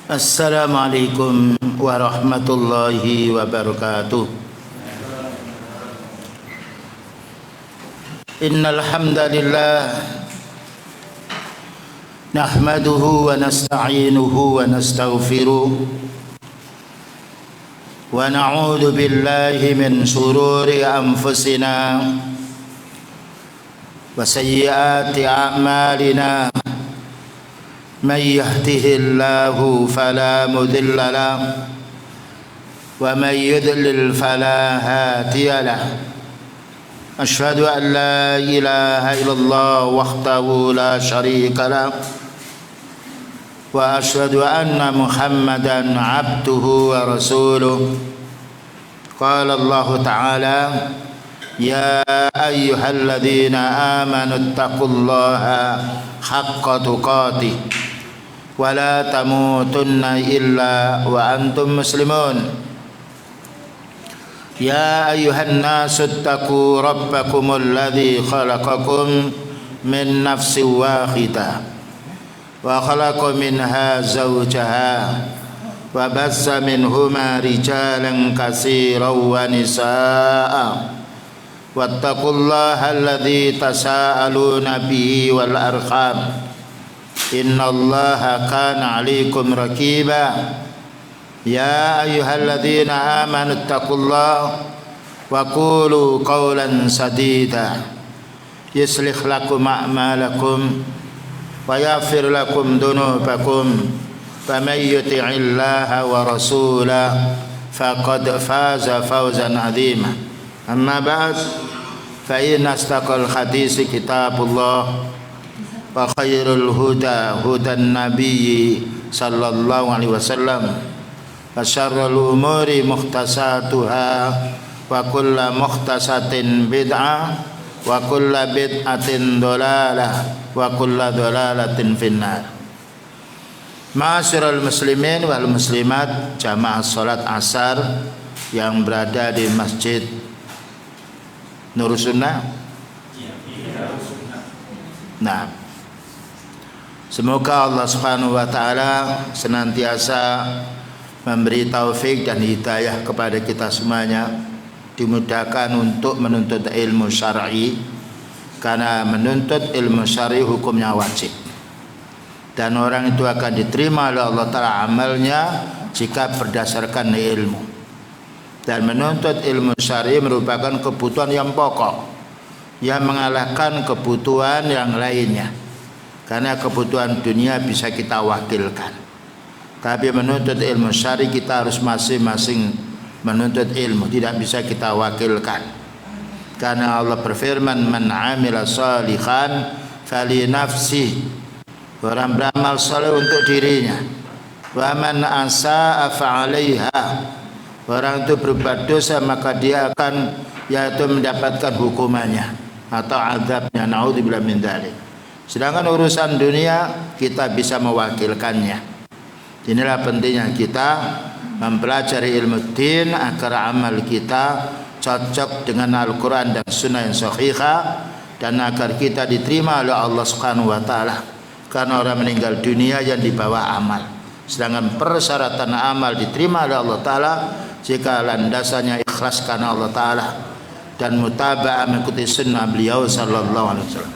Assalamualaikum warahmatullahi wabarakatuh. Innal hamdalillah nahmaduhu wa nasta'inuhu wa nastaghfiruh wa na'udzu billahi min shururi anfusina wa sayyiati a'malina. من يهده الله فلا مضل له ومن يضلل فلا هادي له أشهد أن لا إله إلا الله وحده لا شريك له وأشهد أن محمدا عبده ورسوله قال الله تعالى يا أيها الذين آمنوا اتقوا الله حق تقاته ولا تموتن إلا وأنتم مسلمون يا أيها الناس اتقوا ربكم الذي خلقكم من نفس واحدة وخلق منها زوجها وبث منهما رجالا كثيرا ونساء واتقوا الله الذي تساءلون به والأرحام إن الله كان عليكم رقيبا يا أيها الذين آمنوا اتقوا الله وقولوا قولا سديدا يصلح لكم أعمالكم ويغفر لكم ذنوبكم فمن يطع الله ورسوله فقد فاز فوزا عظيما أما بعد فإن أصدق الحديث كتاب الله وخير الهدى هدى النبي صلى الله عليه وسلم وشر الأمور محدثاتها وكل محدثة بدعة وكل بدعة ضلالة وكل ضلالة في النار. Ma'asyiral muslimin wal muslimat, jamaah salat asar yang berada di Masjid Nur Sunnah. Nah, semoga Allah Subhanahu wa taala senantiasa memberi taufik dan hidayah kepada kita semuanya, dimudahkan untuk menuntut ilmu syar'i, karena menuntut ilmu syar'i hukumnya wajib. Dan orang itu akan diterima oleh Allah taala amalnya jika berdasarkan ilmu. Dan menuntut ilmu syar'i merupakan kebutuhan yang pokok yang mengalahkan kebutuhan yang lainnya. Karena kebutuhan dunia bisa kita wakilkan, tapi menuntut ilmu syar'i kita harus masing-masing menuntut ilmu, tidak bisa kita wakilkan. Karena Allah berfirman, man amila shalihan fali nafsi, orang beramal saleh untuk dirinya, wa man asaa fa 'alaiha, orang itu berbuat dosa maka dia akan yaitu mendapatkan hukumannya atau azabnya, naudzubillah min dzalik. Sedangkan urusan dunia kita bisa mewakilkannya. Inilah pentingnya kita mempelajari ilmu din agar amal kita cocok dengan Al-Quran dan Sunnah yang sahihah, dan agar kita diterima oleh Allah Subhanahu wa taala. Karena orang meninggal dunia yang dibawa amal, sedangkan persyaratan amal diterima oleh Allah taala jika landasannya ikhlas karena Allah taala dan mutaba'ah mengikuti sunnah beliau sallallahu alaihi wasallam.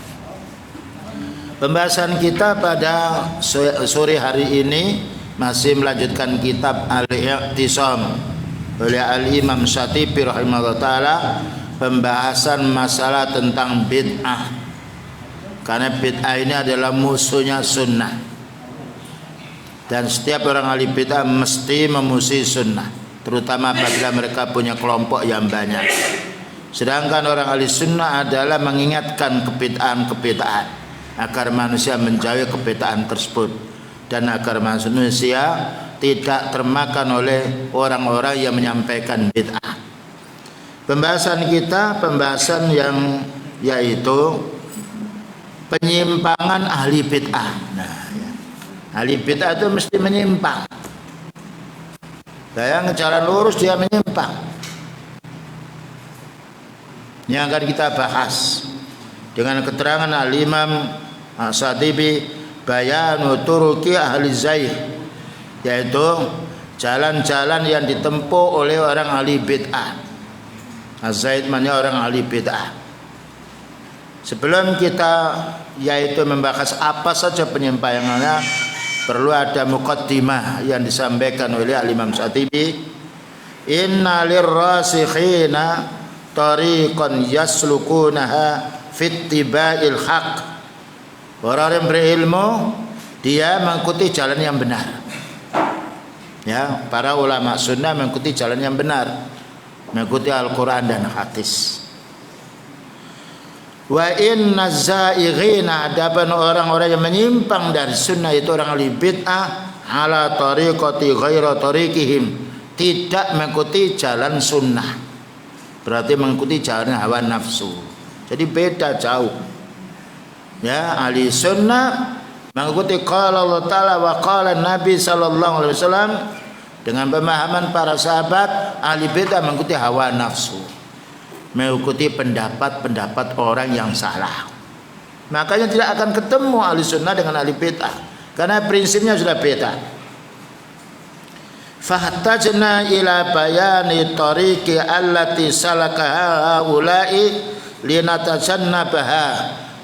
Pembahasan kita pada sore hari ini masih melanjutkan kitab Al-I'tisam oleh Al-Imam Syatibi rahimahullah ta'ala, pembahasan masalah tentang bid'ah. Karena bid'ah ini adalah musuhnya sunnah, dan setiap orang ahli bid'ah mesti memusuhi sunnah, terutama apabila mereka punya kelompok yang banyak. Sedangkan orang ahli sunnah adalah mengingatkan kebid'ahan agar manusia menjauhi kebid'ahan tersebut, dan agar manusia tidak termakan oleh orang-orang yang menyampaikan bid'ah. Pembahasan kita pembahasan yang yaitu penyimpangan ahli bid'ah. Nah, ya. Ahli bid'ah itu mesti menyimpang. Yang jalan lurus dia menyimpang. Yang akan kita bahas dengan keterangan Al-Imam Syatibi, bayanu turuki ahli zaih, yaitu jalan-jalan yang ditempuh oleh orang ahli bid'ah. Az-zaid maknanya orang ahli bid'ah. Sebelum kita yaitu membahas apa saja penyimpangannya, perlu ada muqaddimah yang disampaikan oleh Al-Imam Syatibi. Inna lirrasikhina tariqan yaslukunaha fittiba'il haq. Orang yang berilmu dia mengikuti jalan yang benar. Ya, para ulama sunnah mengikuti jalan yang benar, mengikuti Al-Quran dan hadis. Wa inna zaighina, adapun orang-orang yang menyimpang dari sunnah itu orang ahli bid'ah, ala tariqati ghaira tariqihim, tidak mengikuti jalan sunnah, berarti mengikuti jalan hawa nafsu. Jadi beda jauh. Ya, ahli sunnah mengikuti qala Allah Ta'ala wa qala Nabi sallallahu alaihi wasallam dengan pemahaman para sahabat. Ahli bid'ah mengikuti hawa nafsu, mengikuti pendapat-pendapat orang yang salah. Makanya tidak akan ketemu ahli sunnah dengan ahli bid'ah, karena prinsipnya sudah beda. Fahtajna ila bayani tariqi allati salakaha haula'i linatajannabaha,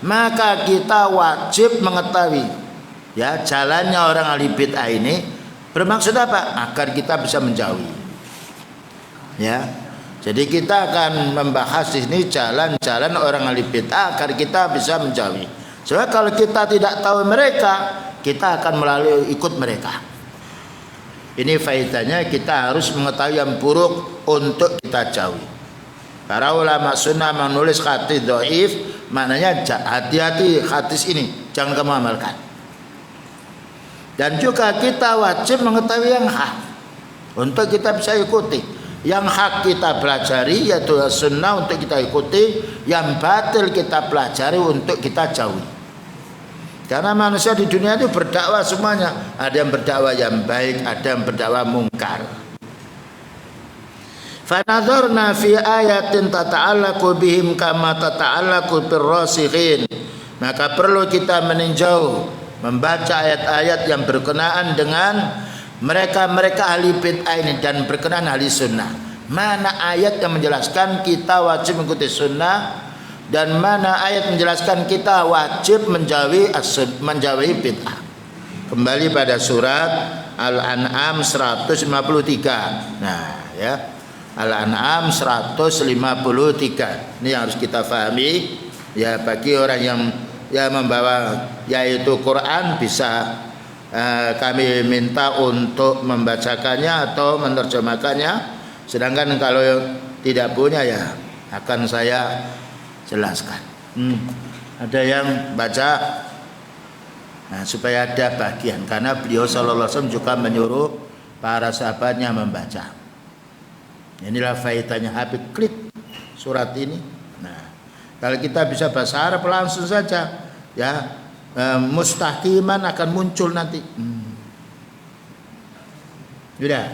maka kita wajib mengetahui ya jalannya orang ahli bid'ah ini. Bermaksud apa? Agar kita bisa menjauhi. Ya. Jadi kita akan membahas di sini jalan-jalan orang ahli bid'ah agar kita bisa menjauhi. Sebab kalau kita tidak tahu mereka, kita akan melalui ikut mereka. Ini faedahnya, kita harus mengetahui yang buruk untuk kita jauhi. Para ulama sunnah menulis hadis dhaif, maknanya hati-hati hadis ini jangan kamu amalkan. Dan juga kita wajib mengetahui yang hak untuk kita bisa ikuti. Yang hak kita pelajari yaitu sunnah untuk kita ikuti, yang batil kita pelajari untuk kita jauhi. Karena manusia di dunia itu berdakwah semuanya, ada yang berdakwah yang baik, ada yang berdakwah mungkar. Fanadharna fi ayatin tata'allaqu bihim kama tata'allaqu birrasikhin, maka perlu kita meninjau, membaca ayat-ayat yang berkenaan dengan mereka-mereka ahli bid'ah ini dan berkenaan ahli sunnah. Mana ayat yang menjelaskan kita wajib mengikuti sunnah, dan mana ayat menjelaskan kita wajib menjauhi bid'ah. Kembali pada surat Al-An'am 153. Nah, ya. Al-An'am 153. Ini yang harus kita pahami ya, bagi orang yang membawa yaitu Quran bisa kami minta untuk membacakannya atau menerjemahkannya. Sedangkan kalau tidak punya ya akan saya jelaskan. Ada yang baca, nah, supaya ada bagian, karena beliau sallallahu alaihi wasallam juga menyuruh para sahabatnya membaca. Inilah faedahnya Habib klik surat ini. Nah, kalau kita bisa bahasa Arab langsung saja ya, mustaqiman akan muncul nanti. Sudah.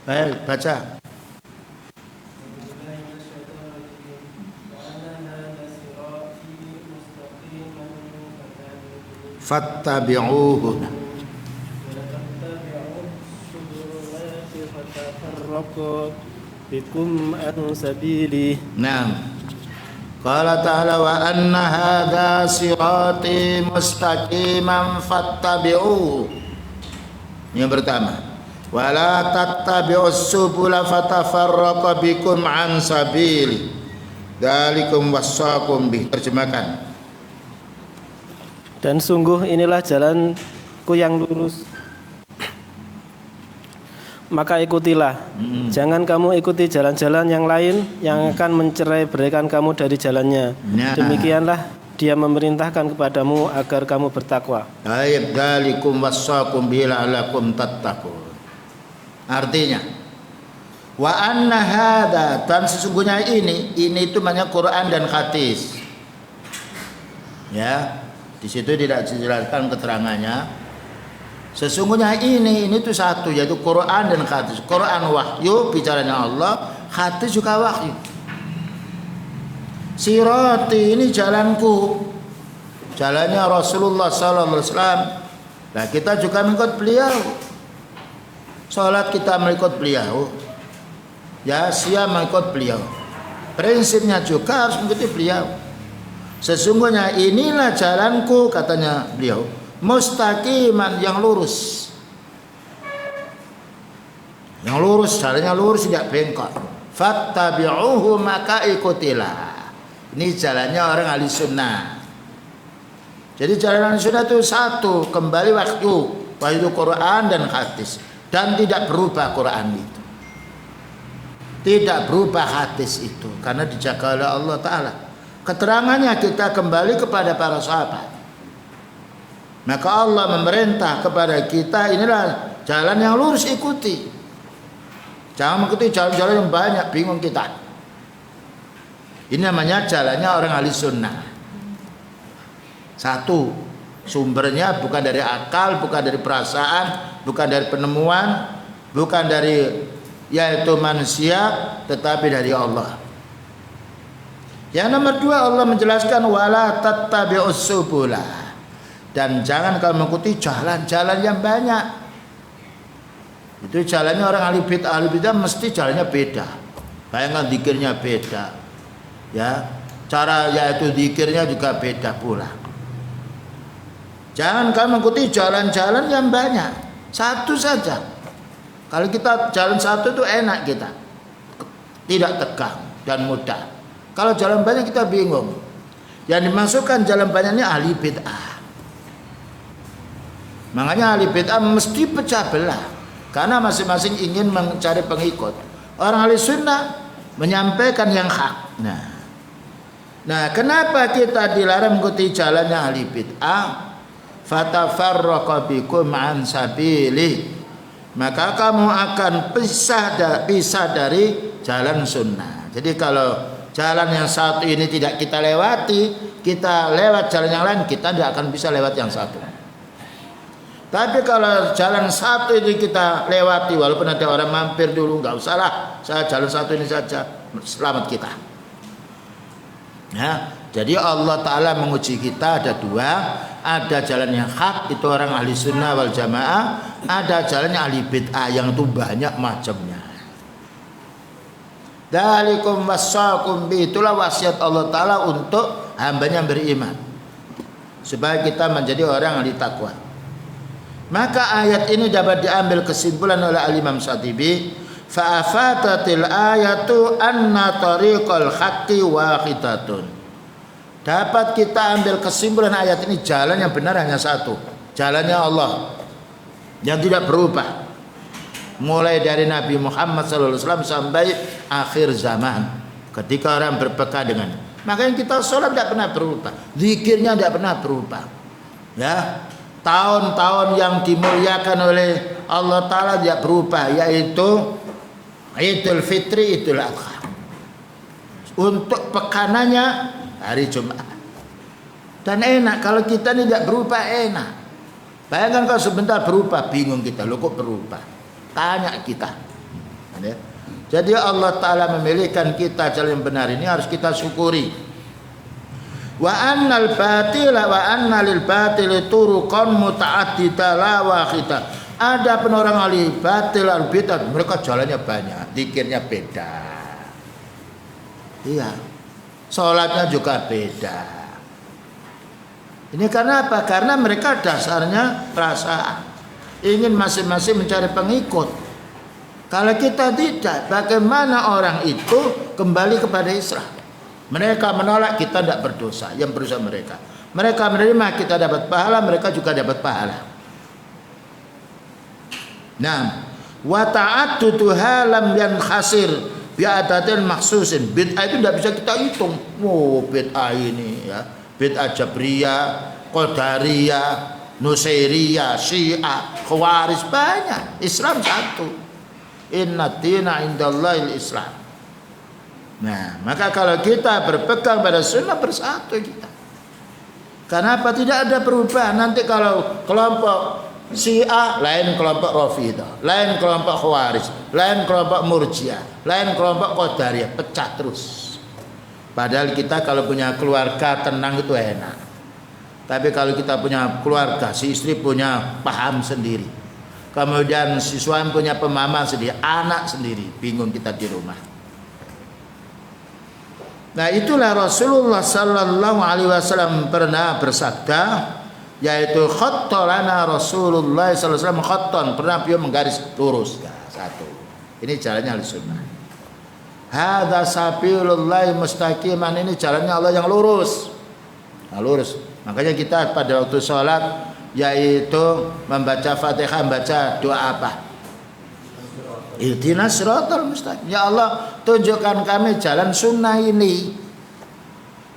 Baik, baca. Fattabi'uhu. bikum an sabili. Naam. Qala ta'ala wa anna hadha sirati mustaqiman fattabi'uhu. Yang pertama, wala tattabi'us subula fatafarraqa bikum an sabili. Dzalikum wasaqum bih. Terjemahkan. Dan sungguh inilah jalanku yang lurus, maka ikutilah. Jangan kamu ikuti jalan-jalan yang lain yang akan mencerai-beraikan kamu dari jalannya. Demikianlah Dia memerintahkan kepadamu agar kamu bertakwa. Ayat dzalikum wasaqum bihi la'allakum tattaqun. Artinya, wa anna hadza, dan sesungguhnya ini itu namanya Quran dan hadis. Ya, di situ tidak dijelaskan keterangannya. Sesungguhnya ini itu satu, yaitu Quran dan hadis. Quran wahyu, bicaranya Allah, hadis juga wahyu. Sirati, ini jalanku, jalannya Rasulullah sallallahu alaihi wasallam. Nah, kita juga mengikut beliau. Salat kita mengikut beliau, ya siap mengikut beliau. Prinsipnya juga harus mengikuti beliau. Sesungguhnya inilah jalanku, katanya beliau, mustaqiman, yang lurus. Yang lurus, jalannya lurus, tidak bengkok. Fattabi'uhu, maka ikutilah. Ini jalannya orang ahli sunnah. Jadi jalan ahli sunnah itu satu, kembali waktu Quran dan hadis, dan tidak berubah Quran itu, tidak berubah hadis itu, karena dijaga oleh Allah Ta'ala. Keterangannya kita kembali kepada para sahabat. Maka Allah memerintah kepada kita, inilah jalan yang lurus, ikuti. Jangan mengikuti jalan-jalan yang banyak, bingung kita. Ini namanya jalannya orang ahli sunnah. Satu, sumbernya bukan dari akal, bukan dari perasaan, bukan dari penemuan, bukan dari yaitu manusia, tetapi dari Allah. Yang nomor dua, Allah menjelaskan wala tattabi'us subula, dan jangan kau mengikuti jalan-jalan yang banyak. Itu jalannya orang ahli bid'ah mesti jalannya beda. Bayangkan zikirnya beda. Ya, cara yaitu zikirnya juga beda pula. Jangan kau mengikuti jalan-jalan yang banyak. Satu saja. Kalau kita jalan satu itu enak kita, tidak tegang dan mudah. Kalau jalan banyak kita bingung. Yang dimasukkan jalan banyak ini ahli bid'ah. Makanya ahli bid'ah mesti pecah belah, karena masing-masing ingin mencari pengikut. Orang ahli sunnah menyampaikan yang hak. Nah, kenapa kita dilarang mengikuti jalannya ahli bid'ah? Fatafarraqa bikum an sabili, maka kamu akan pisah dari jalan sunnah. Jadi kalau jalan yang satu ini tidak kita lewati, kita lewat jalan yang lain, kita tidak akan bisa lewat yang satu. Tapi kalau jalan satu ini kita lewati, walaupun ada orang mampir dulu, nggak usah lah, saya jalan satu ini saja, selamat kita. Ya, jadi Allah Ta'ala menguji kita ada dua. Ada jalan yang hak, itu orang ahli sunnah wal jamaah. Ada jalannya ahli bid'ah, yang itu banyak macamnya. Dzalikum wassakum bi, itulah wasiat Allah Ta'ala untuk hambanya yang beriman, supaya kita menjadi orang ahli takwa. Maka ayat ini dapat diambil kesimpulan oleh Al-Imam Syatibi, fa'afatatil ayatu anna tariqal haqqi wahidatun. Dapat kita ambil kesimpulan ayat ini, jalan yang benar hanya satu, jalannya Allah yang tidak berubah, mulai dari Nabi Muhammad SAW sampai akhir zaman, ketika orang berpegang dengan. Makanya kita sholat tidak pernah berubah, zikirnya tidak pernah berubah. Ya, tahun-tahun yang dimuliakan oleh Allah Ta'ala tidak berubah, yaitu Idul Fitri, Idul Adha. Untuk pekanannya hari Jumat. Dan enak, kalau kita ini tidak berubah enak. Bayangkan kalau sebentar berubah, bingung kita, loh kok berubah? Tanya kita. Jadi Allah Ta'ala memilihkan kita jalan yang benar ini, harus kita syukuri. Wa annal batila wa annalil batili turuqan muta'addida la wahida. Ada pun orang ahli batil, ahli bid'ah, mereka jalannya banyak, zikirnya beda. Iya. Salatnya juga beda. Ini karena apa? Karena mereka dasarnya perasaan, ingin masing-masing mencari pengikut. Kalau kita tidak, bagaimana orang itu kembali kepada Islam? Mereka menolak, kita tidak berdosa, yang berdosa mereka. Mereka menerima, kita dapat pahala, mereka juga dapat pahala. Nah, wa ta'addudu halam yankhasir bi'adatin maksusin. Bid'ah itu tidak bisa kita hitung. Oh, bid'ah ini ya, bid'ah Jabriyah, Qadariyah, Nusairiyah, Syiah, Khawarij, banyak. Islam satu. Inna dina indallahil Islam. Nah, maka kalau kita berpegang pada sunnah, bersatu kita. Kenapa tidak ada perubahan? Nanti kalau kelompok Syiah lain kelompok Rafidah, lain kelompok Khawarij, lain kelompok Murji'ah, lain kelompok Qadariyah, pecah terus. Padahal kita kalau punya keluarga tenang itu enak. Tapi kalau kita punya keluarga, si istri punya paham sendiri, kemudian si suami punya pemahaman sendiri, anak sendiri, bingung kita di rumah. Nah, itulah Rasulullah sallallahu alaihi wasallam pernah bersabda, yaitu khattalana Rasulullah sallallahu alaihi wasallam khattan, pernah beliau menggaris lurus. Nah, satu. Ini jalannya Ahlussunnah. Hadza sabilullah mustaqiman, ini jalannya Allah yang lurus. Nah, lurus. Makanya kita pada waktu sholat yaitu membaca Fatihah, membaca doa apa? Ihdinas siratal mustaqim. Ya Allah, tunjukkan kami jalan sunnah ini.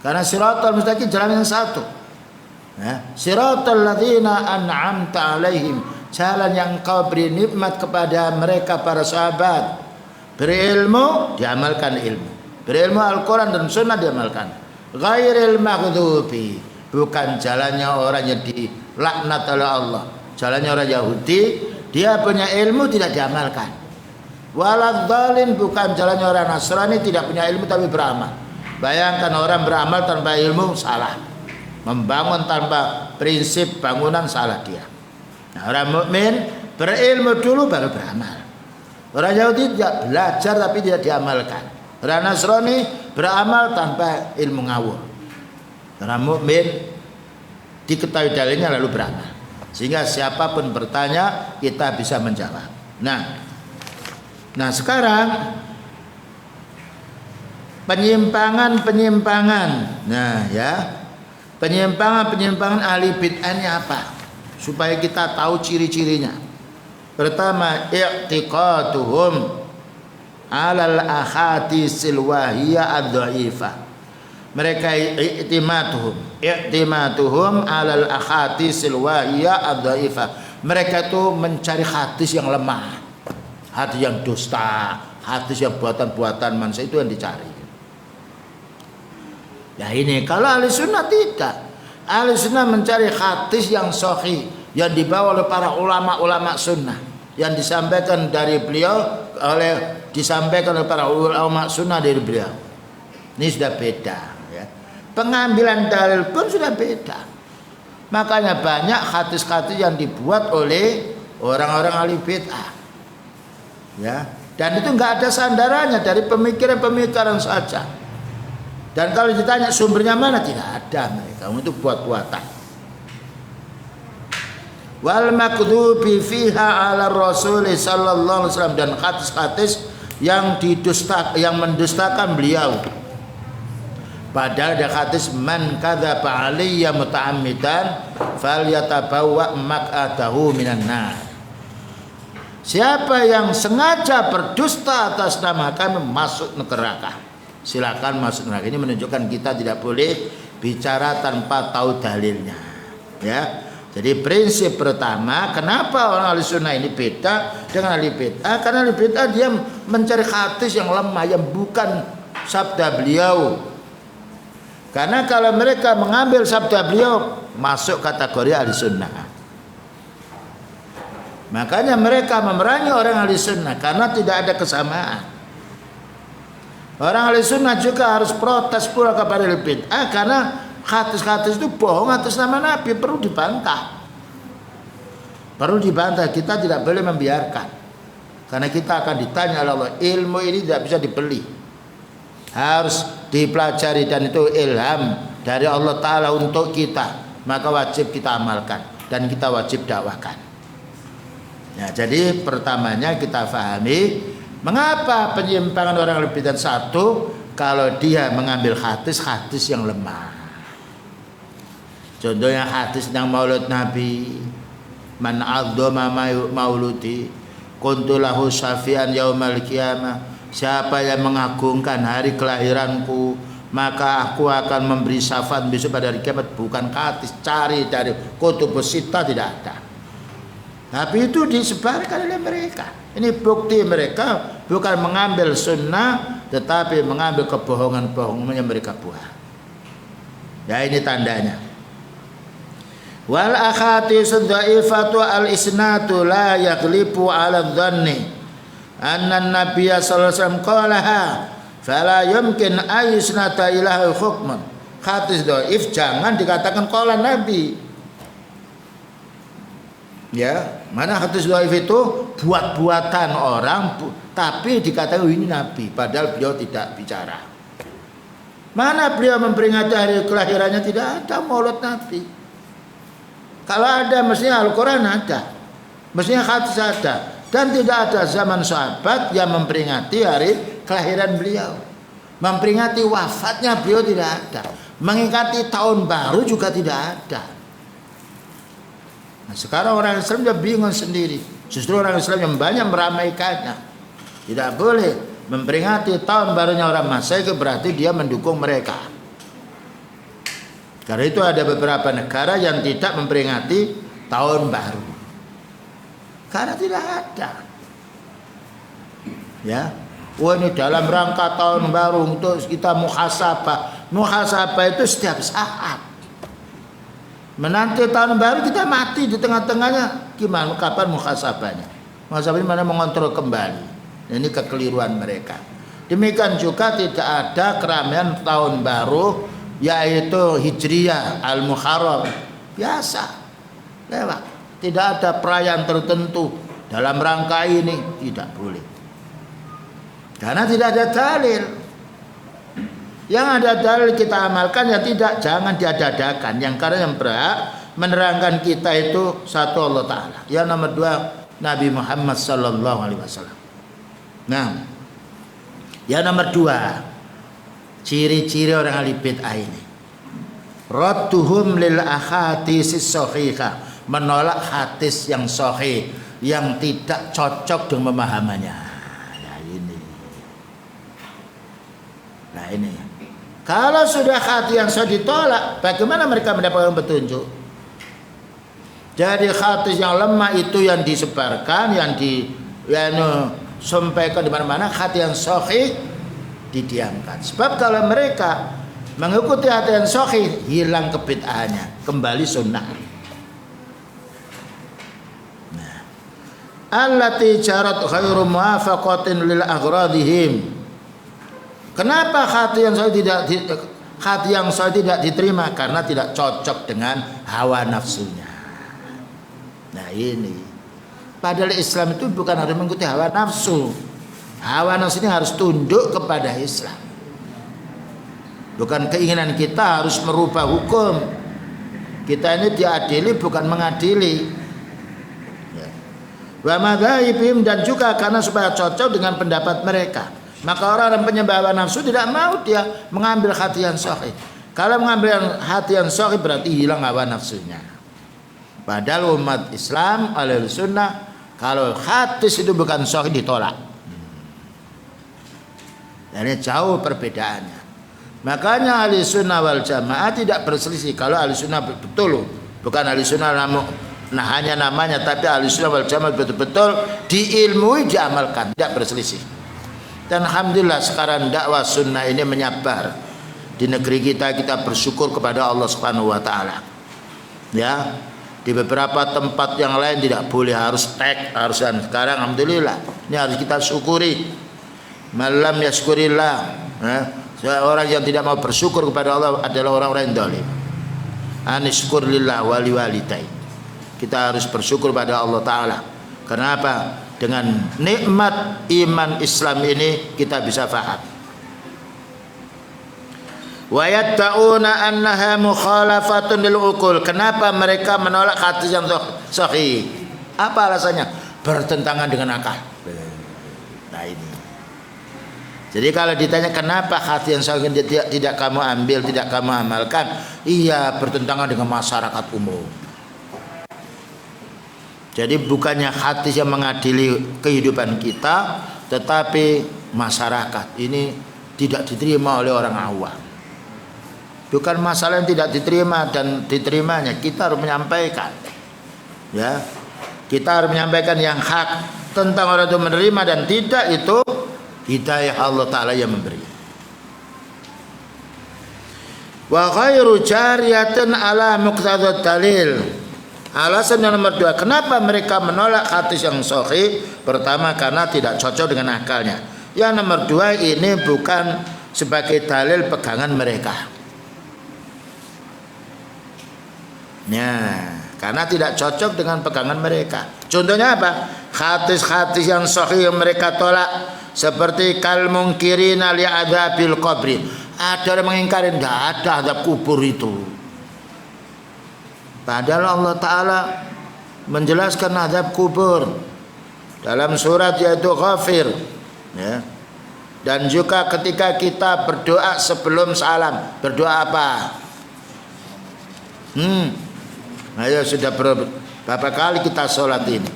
Karena siratal mustaqim jalan yang satu. Ya, siratal ladzina an'amta alaihim, jalan yang kau beri nikmat kepada mereka para sahabat. Berilmu, diamalkan ilmu. Berilmu Al-Quran dan Sunnah diamalkan. Ghairil maghdubi, bukan jalannya orang yang dilaknat oleh Allah. Jalannya orang Yahudi, dia punya ilmu tidak diamalkan. Waladzalin, bukan jalannya orang Nasrani, tidak punya ilmu tapi beramal. Bayangkan orang beramal tanpa ilmu, salah. Membangun tanpa prinsip bangunan, salah dia. Nah, orang mukmin berilmu dulu baru beramal. Orang Yahudi tidak belajar tapi tidak diamalkan. Orang Nasrani beramal tanpa ilmu ngawur. Orang mukmin diketahui dalilnya lalu beramal. Sehingga siapapun bertanya kita bisa menjawab. Nah sekarang penyimpangan. Nah ya, penyimpangan ahli bid'ah ini apa? Supaya kita tahu ciri-cirinya. Pertama, i'tiqaduhum alal ahadisil wahiyah ad-dhaifah. Mereka i'timaduhum alal ahadisil wahiyah ad-dhaifah. Mereka itu mencari hadis yang lemah, hadis yang dusta, hadis yang buatan-buatan manusia, itu yang dicari. Ya ini kalau ahli sunnah tidak. Ahli sunnah mencari hadis yang sahih, yang dibawa oleh para ulama-ulama sunnah, yang disampaikan dari beliau disampaikan oleh para ulama sunnah dari beliau. Ini sudah beda ya. Pengambilan dalil pun sudah beda. Makanya banyak hadis-hadis yang dibuat oleh orang-orang ahli bid'ah. Ya, dan itu enggak ada sandarannya, dari pemikiran-pemikiran saja. Dan kalau ditanya sumbernya mana, tidak ada mereka. Itu buat-buatan. Wal makdhubi fiha ala Rasul sallallahu alaihi wasallam, dan hadis-hadis yang mendustakan beliau. Padahal ada hadis man kadzaba alayya muta'ammidan falyatabawwa maq'adahu minan nar. Siapa yang sengaja berdusta atas nama kami masuk neraka, silakan masuk neraka. Ini menunjukkan kita tidak boleh bicara tanpa tahu dalilnya. Ya. Jadi prinsip pertama, kenapa orang ahli sunnah ini beda dengan ahli bid'ah? Karena ahli bid'ah dia mencari hadis yang lemah, yang bukan sabda beliau. Karena kalau mereka mengambil sabda beliau, masuk kategori ahli sunnah. Makanya mereka memerangi orang ahli sunnah karena tidak ada kesamaan. Orang ahli sunnah juga harus protes pula kepada ahli bid'ah karena hadis-hadis itu bohong atas nama Nabi, perlu dibantah. Perlu dibantah, kita tidak boleh membiarkan. Karena kita akan ditanya oleh Allah, ilmu ini tidak bisa dibeli. Harus dipelajari dan itu ilham dari Allah Ta'ala untuk kita. Maka wajib kita amalkan dan kita wajib dakwakan. Ya, jadi pertamanya kita fahami mengapa penyimpangan orang lebih dan satu, kalau dia mengambil hadis-hadis yang lemah. Contohnya hadis tentang maulud Nabi, man adzama mauludi kuntu lahu syafi'an yaumal qiyamah. Siapa yang mengagungkan hari kelahiranku, maka aku akan memberi syafaat besok pada hari kiamat. Bukan hadis cari dari kutubus sittah, tidak ada. Tapi itu disebarkan oleh mereka. Ini bukti mereka bukan mengambil sunnah, tetapi mengambil kebohongan-kebohongan yang mereka buat. Ya ini tandanya. Wal akhaditsu dhaifatu al isnatu la yaghlibu ala dhanni anna an-nabiy sallallahu alaihi wasallam qalaha fala yumkin ayusnata ilahi hukmun. Hadis dhaif jangan dikatakan qala Nabi. Ya, mana hadis dhaif itu buat-buatan orang, tapi dikatakan ini nabi, padahal beliau tidak bicara. Mana beliau memperingati hari kelahirannya? Tidak ada maulid nabi. Kalau ada, mestinya Al-Quran ada, mestinya hadis ada, dan tidak ada zaman sahabat yang memperingati hari kelahiran beliau, memperingati wafatnya beliau tidak ada, mengingati tahun baru juga tidak ada. Nah, sekarang orang Islam dia bingung sendiri. Justru orang Islam yang banyak meramaikannya. Tidak boleh memperingati tahun barunya orang Masehi, berarti dia mendukung mereka. Karena itu ada beberapa negara yang tidak memperingati tahun baru. Karena tidak ada. Ya. Oh, ini dalam rangka tahun baru untuk kita muhasabah. Muhasabah itu setiap saat. Menanti tahun baru kita mati di tengah-tengahnya, gimana? Kapan muhasabahnya? Muhasabahnya mana mengontrol kembali? Ini kekeliruan mereka. Demikian juga tidak ada keramaian tahun baru, yaitu Hijriyah Al-Muharram, biasa lewat. Tidak ada perayaan tertentu dalam rangka ini, tidak boleh. Karena tidak ada dalil. Yang ada dalil kita amalkan, yang tidak jangan diada-adakan. Yang karena yang berhak menerangkan kita itu satu Allah Ta'ala. Yang nomor dua Nabi Muhammad Sallallahu Alaihi Wasallam. Nah, yang nomor dua ciri-ciri orang ahli bid'ah ini, radduhum lil ahaditsis sahihah, menolak hadis yang sahih yang tidak cocok dengan pemahamannya. Nah ini. Kalau sudah hadis yang sudah ditolak, bagaimana mereka mendapatkan petunjuk? Jadi hadis yang lemah itu yang disebarkan, yang disampaikan di mana-mana. Hadis yang sahih didiamkan. Sebab kalau mereka mengikuti hadis yang sahih, hilang kebid'ahannya, kembali sunnah. Nah, allati jarat khairu muwafaqatin lil aghradihim. Kenapa hati yang saya tidak diterima? Karena tidak cocok dengan hawa nafsunya. Nah ini, padahal Islam itu bukan harus mengikuti hawa nafsu. Hawa nafsu ini harus tunduk kepada Islam. Bukan keinginan kita harus merubah hukum. Kita ini diadili, bukan mengadili. Wa madzhabihim, dan juga karena supaya cocok dengan pendapat mereka. Maka orang penyembah hawa nafsu tidak mau dia mengambil hati yang sahih. Kalau mengambil hati yang sahih berarti hilang hawa nafsunya. Padahal umat Islam ahli sunnah, kalau hadis itu bukan sahih ditolak. Ini jauh perbedaannya. Makanya ahli sunnah wal jamaah tidak berselisih. Kalau ahli sunnah betul, bukan ahli sunnah nah hanya namanya, tapi ahli sunnah wal jamaah betul-betul diilmui, diamalkan, tidak berselisih. Dan alhamdulillah sekarang dakwah sunnah ini menyebar di negeri kita. Kita bersyukur kepada Allah Subhanahu wa taala. Ya, di beberapa tempat yang lain tidak boleh, harus tag, harusan. Sekarang alhamdulillah ini harus kita syukuri. Malam yaskurillah. Orang yang tidak mau bersyukur kepada Allah adalah orang-orang yang zalim. Anishkur lillah wali walidai. Kita harus bersyukur pada Allah taala. Kenapa? Dengan nikmat iman Islam ini kita bisa faham. Wa yatta'una annaha mukhalafatun lil uqul. Kenapa mereka menolak hadis yang sahih? Apa alasannya? Bertentangan dengan akal. Nah ini. Jadi kalau ditanya kenapa hadis yang sahih tidak kamu ambil, tidak kamu amalkan? Iya, bertentangan dengan masyarakat umum. Jadi bukannya hadis yang mengadili kehidupan kita, tetapi masyarakat ini tidak diterima oleh orang awam. Bukan masalah yang tidak diterima dan diterimanya, kita harus menyampaikan. Ya, kita harus menyampaikan yang hak tentang orang itu menerima dan tidak, itu hidayah Allah Ta'ala yang memberi. Wa khairu jariyatin ala muqtadad dalil. Alasan yang nomor dua, kenapa mereka menolak hadis yang sahih? Pertama, karena tidak cocok dengan akalnya. Yang nomor dua, ini bukan sebagai dalil pegangan mereka. Nah, karena tidak cocok dengan pegangan mereka. Contohnya apa? Hadis-hadis yang sahih yang mereka tolak, seperti kal munkirina li adzabil qabri. Ada yang mengingkari tidak ada azab kubur itu. Padahal Allah Ta'ala menjelaskan azab kubur dalam surat yaitu Ghafir, ya. Dan juga ketika kita berdoa sebelum salam, berdoa apa? Ayo sudah berapa kali kita sholat ini?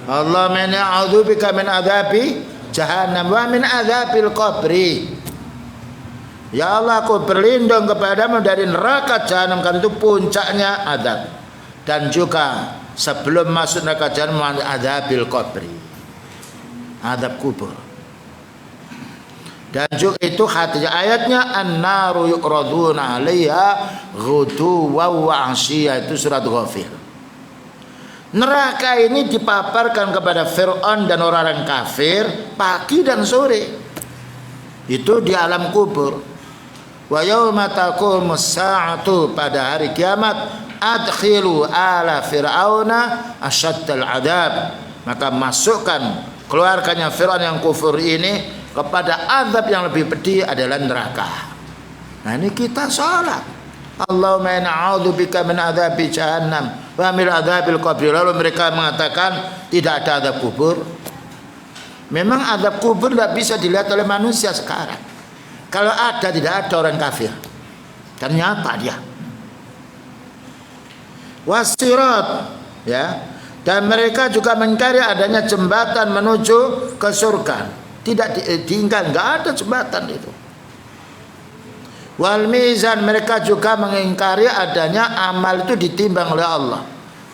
Allahumma inni a'udzubika min adzabi jahannam wa min adzabil qabri. Ya Allah, aku berlindung kepadamu dari neraka jahanam, karena itu puncaknya azab. Dan juga sebelum masuk neraka jahanam, adzabil qabri, azab kubur. Dan juga itu ayatnya an-naru yu'raduna 'alaiha ghuduwwan wa 'ashiyya, itu surat Ghafir. Neraka ini dipaparkan kepada Fir'aun dan orang-orang kafir pagi dan sore. Itu di alam kubur. Wa yauma taqumus sa'atu, pada hari kiamat, adkhilu ala fir'auna asyaddal adab, maka masukkan, keluarkannya Fir'aun yang kufur ini kepada azab yang lebih pedih adalah neraka. Nah ini kita sholat, Allahumma inna a'udzubika min adzabi jahannam wa min adzabil qabri. Lalu mereka mengatakan tidak ada azab kubur. Memang azab kubur tidak bisa dilihat oleh manusia sekarang. Kalau ada, tidak ada orang kafir, ternyata dia wasirat, ya. Dan mereka juga mencari adanya jembatan menuju ke surga. Tidak diingkari, nggak ada jembatan itu. Wal mizan, mereka juga mengingkari adanya amal itu ditimbang oleh Allah.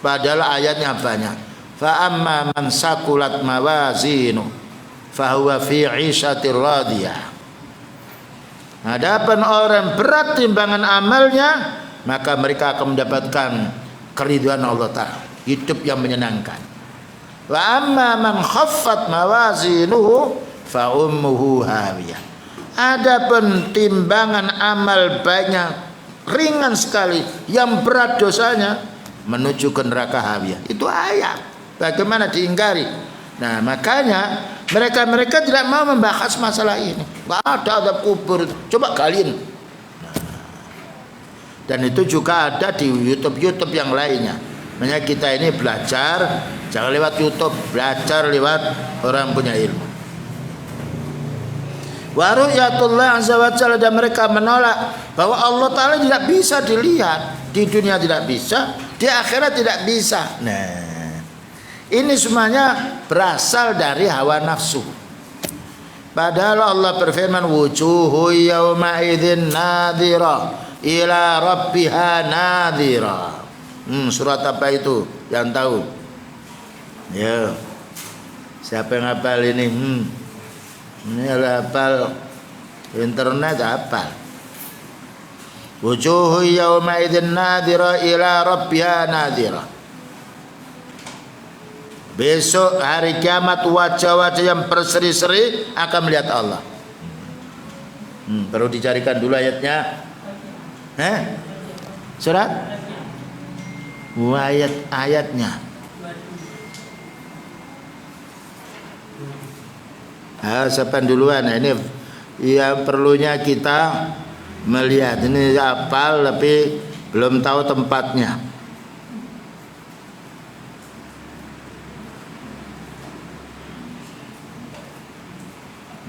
Padahal ayatnya banyak. Fa amma man sakulat mawazinu fa huwa fi 'ishatir radiyah. Adapun orang berat timbangan amalnya, maka mereka akan mendapatkan keridhaan Allah Ta'ala, hidup yang menyenangkan. Wa amma man khaffat mawazinuhu fa ummuhu hawiyah. Adapun timbangan amal baiknya ringan sekali, yang berat dosanya menuju ke neraka hawiyah. Itu ayat. Bagaimana diingkari? Nah makanya mereka tidak mau membahas masalah ini. Nggak ada azab kubur. Coba kalian. Dan itu juga ada di YouTube yang lainnya. Makanya kita ini belajar jangan lewat YouTube, belajar lewat orang punya ilmu. Wa ru'yatullah azza wa jalla, dan mereka menolak bahwa Allah Ta'ala tidak bisa dilihat. Di dunia tidak bisa, di akhirat tidak bisa. Nah, ini semuanya berasal dari hawa nafsu. Padahal Allah berfirman, wujuhu yawma idzin nadhira ila rabbiha nadhira. Surat apa itu? Yang tahu? Ya. Siapa yang hafal ini? Ini hafal internet, hafal. Wujuhu yawma idzin nadhira ila rabbiha nadhira. Besok hari kiamat wajah-wajah yang berseri-seri akan melihat Allah. Perlu dicarikan dulu ayatnya. Surat? Ayatnya. Siapa duluan? Nah, ini ya perlunya kita melihat. Ini hafal tapi belum tahu tempatnya.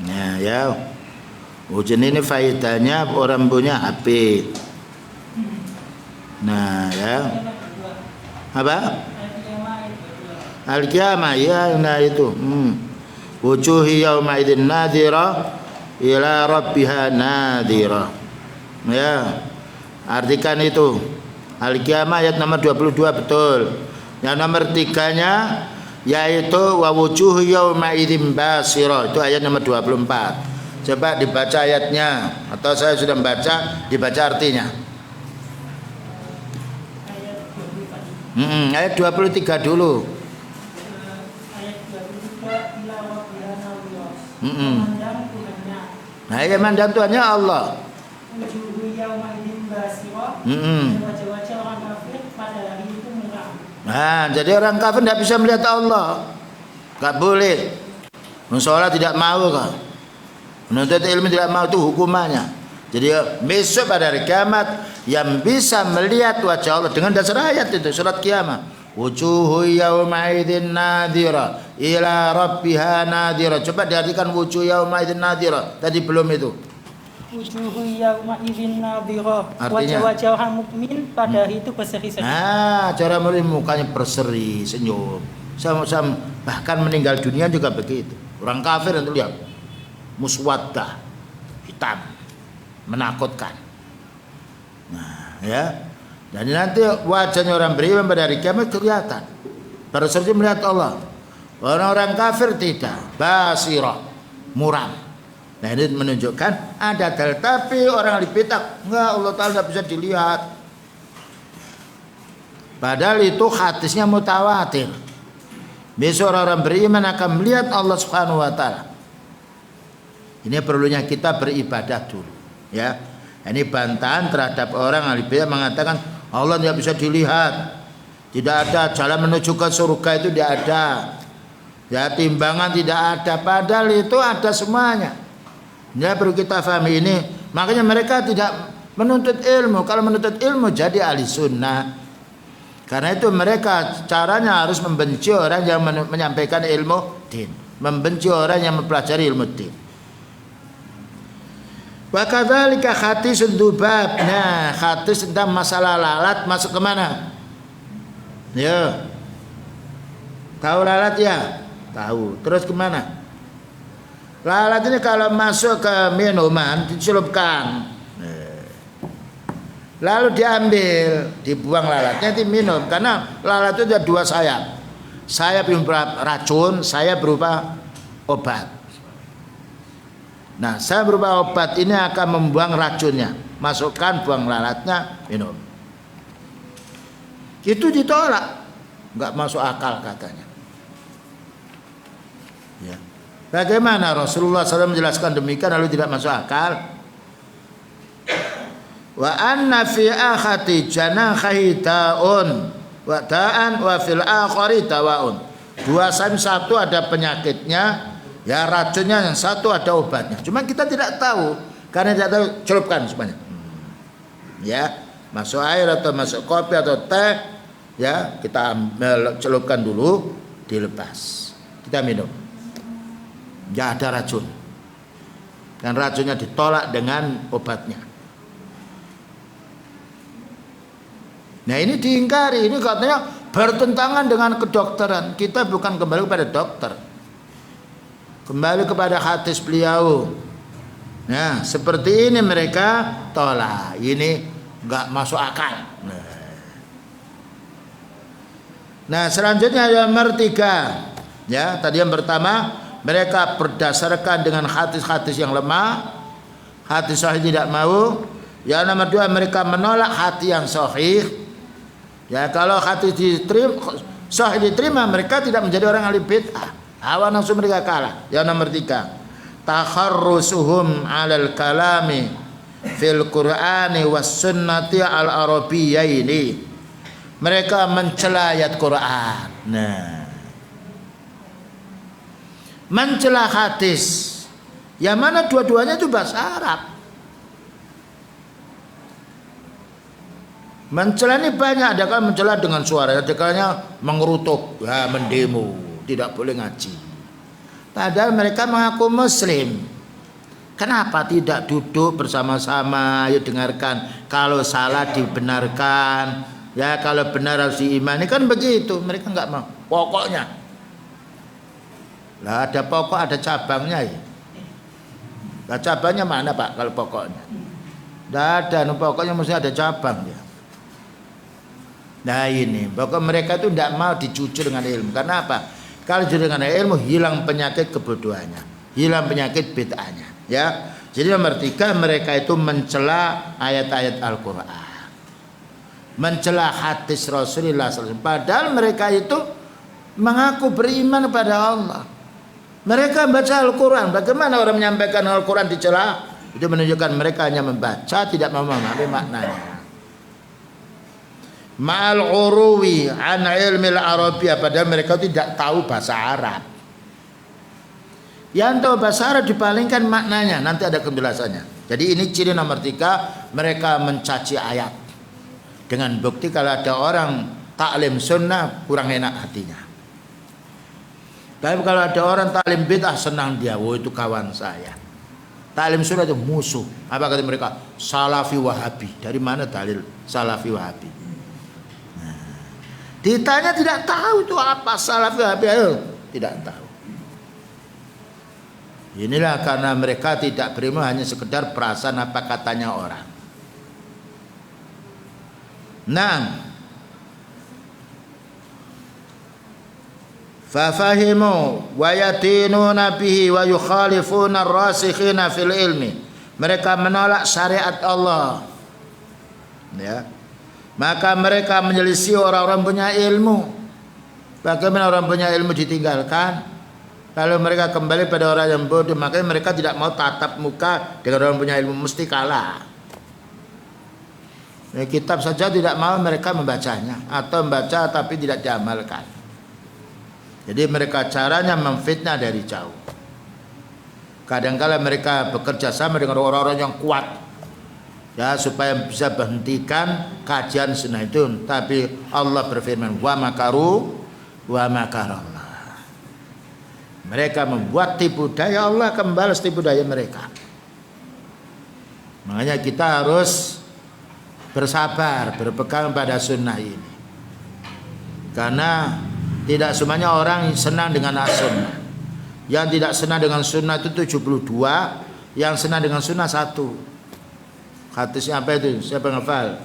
Nah ya, ujian ini faedahnya orang punya HP. Nah ya, apa? Al-Qiyamah, ya, nah itu. Wujuhi yawma idzin nadhira ila rabbiha nadhira. Ya, artikan itu. Al-Qiyamah ayat nomor 22 betul. Yang nomor 3-nya yaitu wa wujuhu yawma idzin basira, itu ayat nomor 24. Coba dibaca ayatnya, atau saya sudah membaca, dibaca artinya. Ayat 23 dulu. Nah, yang mandang Tuhannya Allah. Wajah-wajah orang kafir Nah, jadi orang kafir tidak bisa melihat Allah. Enggak boleh. Musola tidak mau kan. Menuntut ilmu tidak mau, itu hukumannya. Jadi besok pada hari kiamat yang bisa melihat wajah Allah dengan dasar ayat itu surat kiamat. Wujuhu yawma idzin nadhira ila rabbiha nadhira. Coba diartikan wujuh yawma idzin nadhira. Tadi belum itu. Wujuhu yawma idzin nadhira. Artinya? Wajah-wajah orang mukmin pada hari itu berseri-seri. Nah, cara melihat mukanya berseri, senyum. Sama-sama bahkan meninggal dunia juga begitu. Orang kafir itu lihat muswaddah, hitam, menakutkan. Nah, ya. Dan nanti wajahnya orang beriman pada hari kiamat kelihatan. Para saksi melihat Allah. Orang-orang kafir tidak. Basirah, muram. Nah, ini menunjukkan ada dalil. Tapi orang lipitak enggak, Allah Ta'ala tidak bisa dilihat. Padahal itu hadisnya mutawatir. Besok orang-orang beriman akan melihat Allah Subhanahu wa Ta'ala. Ini perlunya kita beribadah dulu, ya. Ini bantahan terhadap orang ahli bidah mengatakan Allah tidak bisa dilihat. Tidak ada jalan menuju ke surga, itu tidak ada. Ya, timbangan tidak ada, padahal itu ada semuanya. Ya, perlu kita pahami ini. Makanya mereka tidak menuntut ilmu. Kalau menuntut ilmu jadi ahli sunnah. Karena itu mereka caranya harus membenci orang yang menyampaikan ilmu din, membenci orang yang mempelajari ilmu din. Wa kadzalika hadis dzubab. Nah, hadis tentang masalah lalat masuk ke mana? Ya. Tahu lalat ya? Tahu. Terus ke mana? Lalat ini kalau masuk ke minuman dicelupkan. Lalu diambil, dibuang lalatnya, diminum. Karena lalat itu ada dua sayap. Sayap yang berupa racun, sayap berupa obat. Nah, sayap berupa obat ini akan membuang racunnya. Masukkan, buang lalatnya, minum. Itu ditolak. Enggak masuk akal katanya. Ya. Bagaimana Rasulullah SAW menjelaskan demikian lalu tidak masuk akal? Wa anna fi akhati janahi ta'un wa ta'an wa fil akhari dawaun. Dua sayap satu ada penyakitnya, ya racunnya, yang satu ada obatnya. Cuma kita tidak tahu, karena tidak tahu celupkan semuanya. Ya, masuk air atau masuk kopi atau teh, ya kita celupkan dulu, dilepas, kita minum. Ya ada racun, dan racunnya ditolak dengan obatnya. Nah ini diingkari, ini katanya bertentangan dengan kedokteran. Kita bukan kembali kepada dokter, kembali kepada hadis beliau. Nah seperti ini mereka tolak, ini enggak masuk akal. Nah selanjutnya yang nomor 3, ya tadi yang pertama mereka berdasarkan dengan hadis-hadis yang lemah, hadis sahih tidak mau. Yang nomor 2 mereka menolak hadis yang sahih. Ya kalau hadis diterima, sahih diterima, mereka tidak menjadi orang ahli bid'ah. Hawa nafsu mereka kalah. Yang nomor 3, takharrusuhum 'alal kalami fil Qur'ani was sunnati al arabiyyaini. Mereka mencela ayat Quran. Nah, mencela hadis. Yang mana dua-duanya itu bahasa Arab. Mencela ini banyak, ada kan mencela dengan suara, ada kalanya mengerutuk, ya, mendemo, tidak boleh ngaji. Padahal mereka mengaku muslim. Kenapa tidak duduk bersama-sama, ayo dengarkan, kalau salah dibenarkan, ya kalau benar harus diimani, kan begitu. Mereka enggak mau. Pokoknya. Lah ada pokok, ada cabangnya ya. Lah cabangnya mana Pak kalau pokoknya? Tidak ada, pokoknya mesti ada cabang ya. Nah ini, pokok mereka itu tidak mau dicucur dengan ilmu. Karena apa? Kalau dicucur dengan ilmu, hilang penyakit kebodohannya, hilang penyakit bid'ahnya. Ya, jadi nomor 3 mereka itu mencela ayat-ayat Al-Quran, mencela hadis Rasulullah SAW. Padahal mereka itu mengaku beriman kepada Allah. Mereka baca Al-Quran. Bagaimana orang menyampaikan Al-Quran dicela? Itu menunjukkan mereka hanya membaca, tidak memahami maknanya. ma'al uruwi an ilmil Arabiyah, padahal mereka tidak tahu bahasa Arab. Yang tahu bahasa Arab dipalingkan maknanya, nanti ada penjelasannya. Jadi ini ciri nomor 3, mereka mencaci ayat. Dengan bukti kalau ada orang taklim sunnah kurang enak hatinya. Tapi kalau ada orang taklim bid'ah senang dia, oh itu kawan saya. Taklim sunnah itu musuh. Apa kata mereka? Salafi Wahabi. Dari mana dalil Salafi Wahabi? Nah, ditanya tidak tahu itu apa Salafi Wahabi, tidak tahu. Inilah karena mereka tidak beriman, hanya sekedar perasaan apa katanya orang. Nah, fafahimu wa yatinuna bihi wa yukhalifuna ar-rasikhina fil ilmi. Mereka menolak syariat Allah. Ya. Maka mereka menyelisih orang-orang punya ilmu. Bagaimana orang punya ilmu ditinggalkan? Kalau mereka kembali pada orang yang bodoh, makanya mereka tidak mau tatap muka dengan orang punya ilmu, mesti kalah. Nah, kitab saja tidak mau mereka membacanya, atau membaca tapi tidak diamalkan. Jadi mereka caranya memfitnah dari jauh. Kadang-kala mereka bekerja sama dengan orang-orang yang kuat, ya, supaya bisa berhentikan kajian sunnah itu. Tapi Allah berfirman, wa makaru wa makarallah. Mereka membuat tipu daya, Allah akan balas tipu daya mereka. Makanya kita harus bersabar, berpegang pada sunnah ini. Karena tidak semuanya orang senang dengan sunnah. Yang tidak senang dengan sunnah itu 72, yang senang dengan sunnah 1. Hadisnya apa itu? Siapa yang hafal?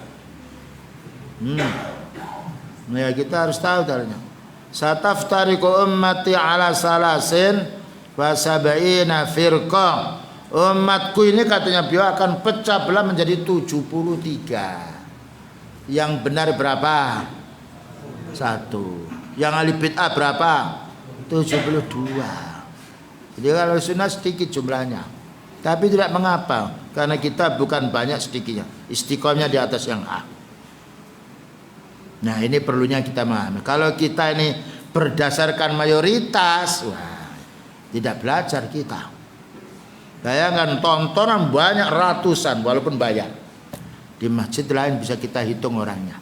Ya, kita harus tahu dalilnya. Sataftariqu ummati ala salasin wa sab'ina firqah. Umatku ini katanya beliau akan pecah belah menjadi 73. Yang benar berapa? 1. Yang ahli bid'ah berapa? 72. Jadi kalau sunnah sedikit jumlahnya, tapi tidak mengapa, karena kita bukan banyak sedikitnya, istiqomahnya di atas yang hak. Nah, ini perlunya kita memahami. Kalau kita ini berdasarkan mayoritas, wah, tidak belajar kita. Bayangkan tontonan banyak ratusan walaupun bayar. Di masjid lain bisa kita hitung orangnya.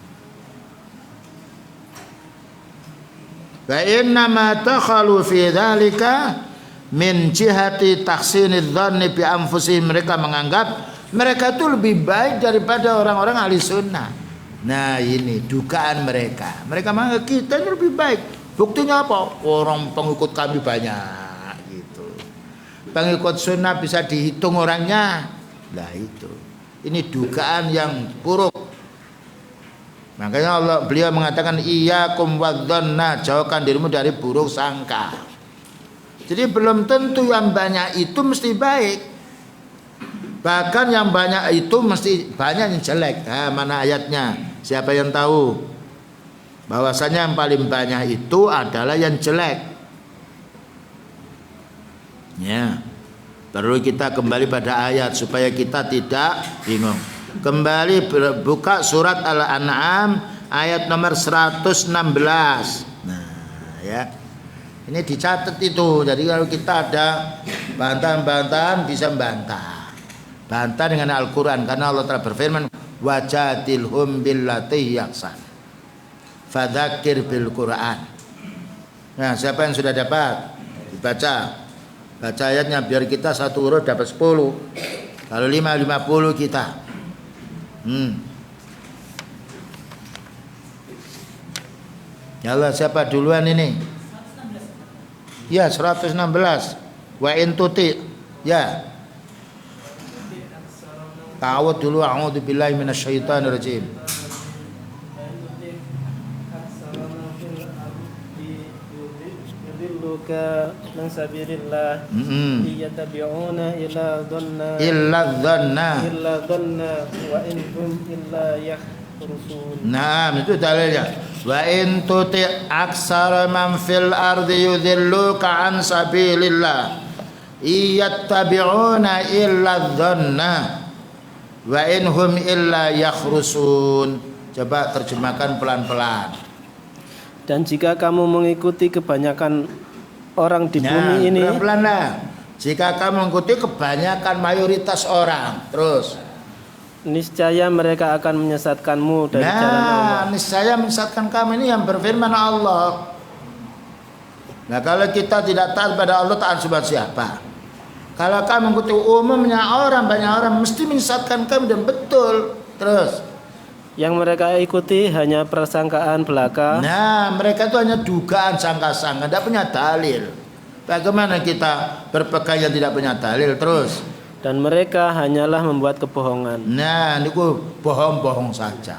Wa inna ma takhalu fi dzalika min jihati tahsinidz dzanni bi anfusihim. Mereka menganggap mereka itu lebih baik daripada orang-orang ahli sunnah. Nah, ini dugaan mereka. Mereka menganggap kita ini lebih baik. Buktinya apa? Orang pengikut kami banyak gitu. Pengikut sunnah bisa dihitung orangnya. Nah itu. Ini dugaan yang buruk. Makanya beliau mengatakan iyyakum wadzanna, jauhkan dirimu dari buruk sangka. Jadi belum tentu yang banyak itu mesti baik. Bahkan yang banyak itu mesti banyak yang jelek. Nah, mana ayatnya? Siapa yang tahu? Bahwasanya yang paling banyak itu adalah yang jelek. Ya. Perlu kita kembali pada ayat supaya kita tidak bingung. Kembali buka surat Al-An'am ayat nomor 116. Nah, ya. Ini dicatat itu. Jadi kalau kita ada bantahan-bantahan bisa membantah. Bantah dengan Al-Quran, karena Allah telah berfirman wajadilhum billati ahsan fadzakir bil Quran. Nah, siapa yang sudah dapat? Dibaca. Baca ayatnya biar kita satu huruf dapat 10. Kalau 50 kita. Ya Allah, siapa duluan ini? Ya, 116. Wa in tuti. Ya. Ta'awud dulu, a'udzu billahi minasyaitonir rajim. Yudilluka min sabilillah yattabi'una illa dhanna wa in hum illa yakhrusun. Nah, itu dalilnya. Wa in tuti aksara man fil ardi yudilluka an sabilillah yattabi'una illa dhanna wa inhum illa yakhrusun. Coba terjemahkan pelan-pelan. Dan jika kamu mengikuti kebanyakan orang di bumi ini, pelan-pelan lah. Jika kamu mengikuti kebanyakan mayoritas orang, terus niscaya mereka akan menyesatkanmu dari jalan Allah. Niscaya menyesatkan kamu, ini yang berfirman Allah. Nah, kalau kita tidak taat pada Allah, taat sama siapa? Kalau kamu mengikuti umumnya orang, banyak orang mesti menyesatkan kamu, dan betul. Terus yang mereka ikuti hanya persangkaan belaka. Nah, mereka itu hanya dugaan, sangka-sangka, tidak punya dalil. Bagaimana kita berpegang yang tidak punya dalil? Terus dan mereka hanyalah membuat kebohongan. Nah, ini bohong-bohong saja.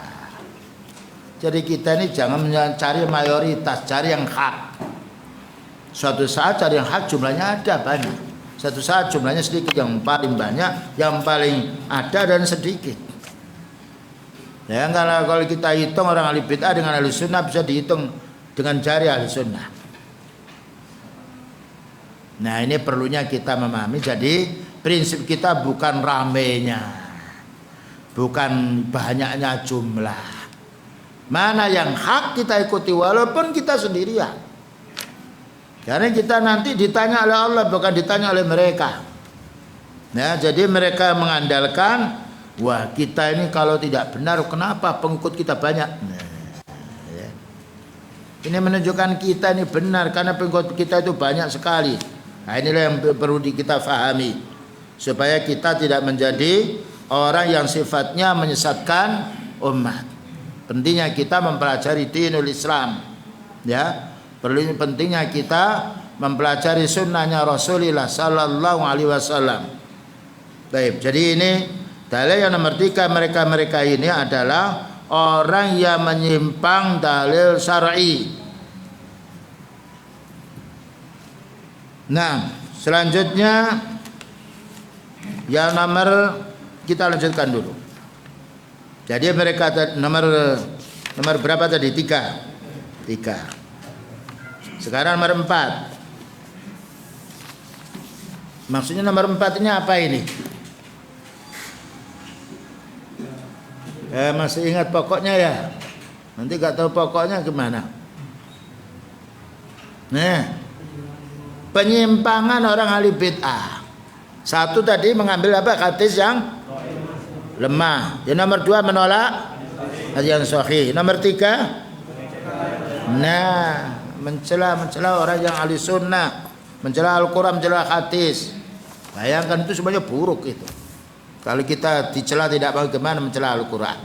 Jadi kita ini jangan mencari mayoritas, cari yang hak. Suatu saat cari yang hak jumlahnya ada banyak. Suatu saat jumlahnya sedikit, yang paling banyak, yang paling ada dan sedikit. Ya, kalau kita hitung orang ahli bid'ah dengan ahli sunnah bisa dihitung dengan jari ahli sunnah. Nah, ini perlunya kita memahami. Jadi prinsip kita bukan ramenya, bukan banyaknya jumlah. Mana yang hak kita ikuti walaupun kita sendirian. Karena kita nanti ditanya oleh Allah, bukan ditanya oleh mereka. Nah, jadi mereka mengandalkan, wah kita ini kalau tidak benar kenapa pengikut kita banyak. Nah, ya. Ini menunjukkan kita ini benar karena pengikut kita itu banyak sekali. Nah, inilah yang perlu kita fahami supaya kita tidak menjadi orang yang sifatnya menyesatkan umat. Pentingnya kita mempelajari dinul Islam, ya. Pentingnya kita mempelajari sunnahnya Rasulullah Sallallahu Alaihi Wasallam. Baik, jadi ini dalil yang nomor 3, mereka ini adalah orang yang menyimpang dalil syar'i. Nah, selanjutnya yang nomor, kita lanjutkan dulu. Jadi mereka nomor berapa tadi? 3. Sekarang nomor 4. Maksudnya nomor 4 ini apa ini? Masih ingat pokoknya ya? Nanti gak tahu pokoknya gimana? Nah, penyimpangan orang ahli bid'ah. 1 tadi mengambil apa? Hadis yang lemah. Yang nomor 2 menolak hadis yang sahih. Nomor 3, nah, mencela orang yang ahli sunnah, mencela Al-Quran, mencela hadis. Bayangkan itu semuanya buruk itu. Kalau kita dicela tidak bagaimana mencela Al-Quran.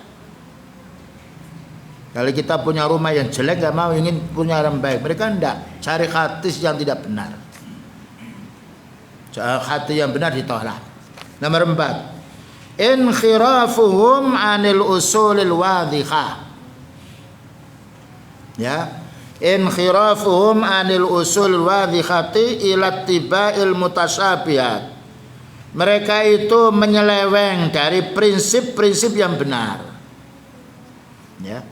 Kalau kita punya rumah yang jelek gak mau, ingin punya yang baik. Mereka enggak, cari hadis yang tidak benar. Hadis yang benar ditolak. Nomor 4, inkhirafuhum anil usulil wadhihah. Ya, inkhirafuhum anil usul wadhihati ila tibail mutasyabihat. Mereka itu menyeleweng dari prinsip-prinsip yang benar. Ya,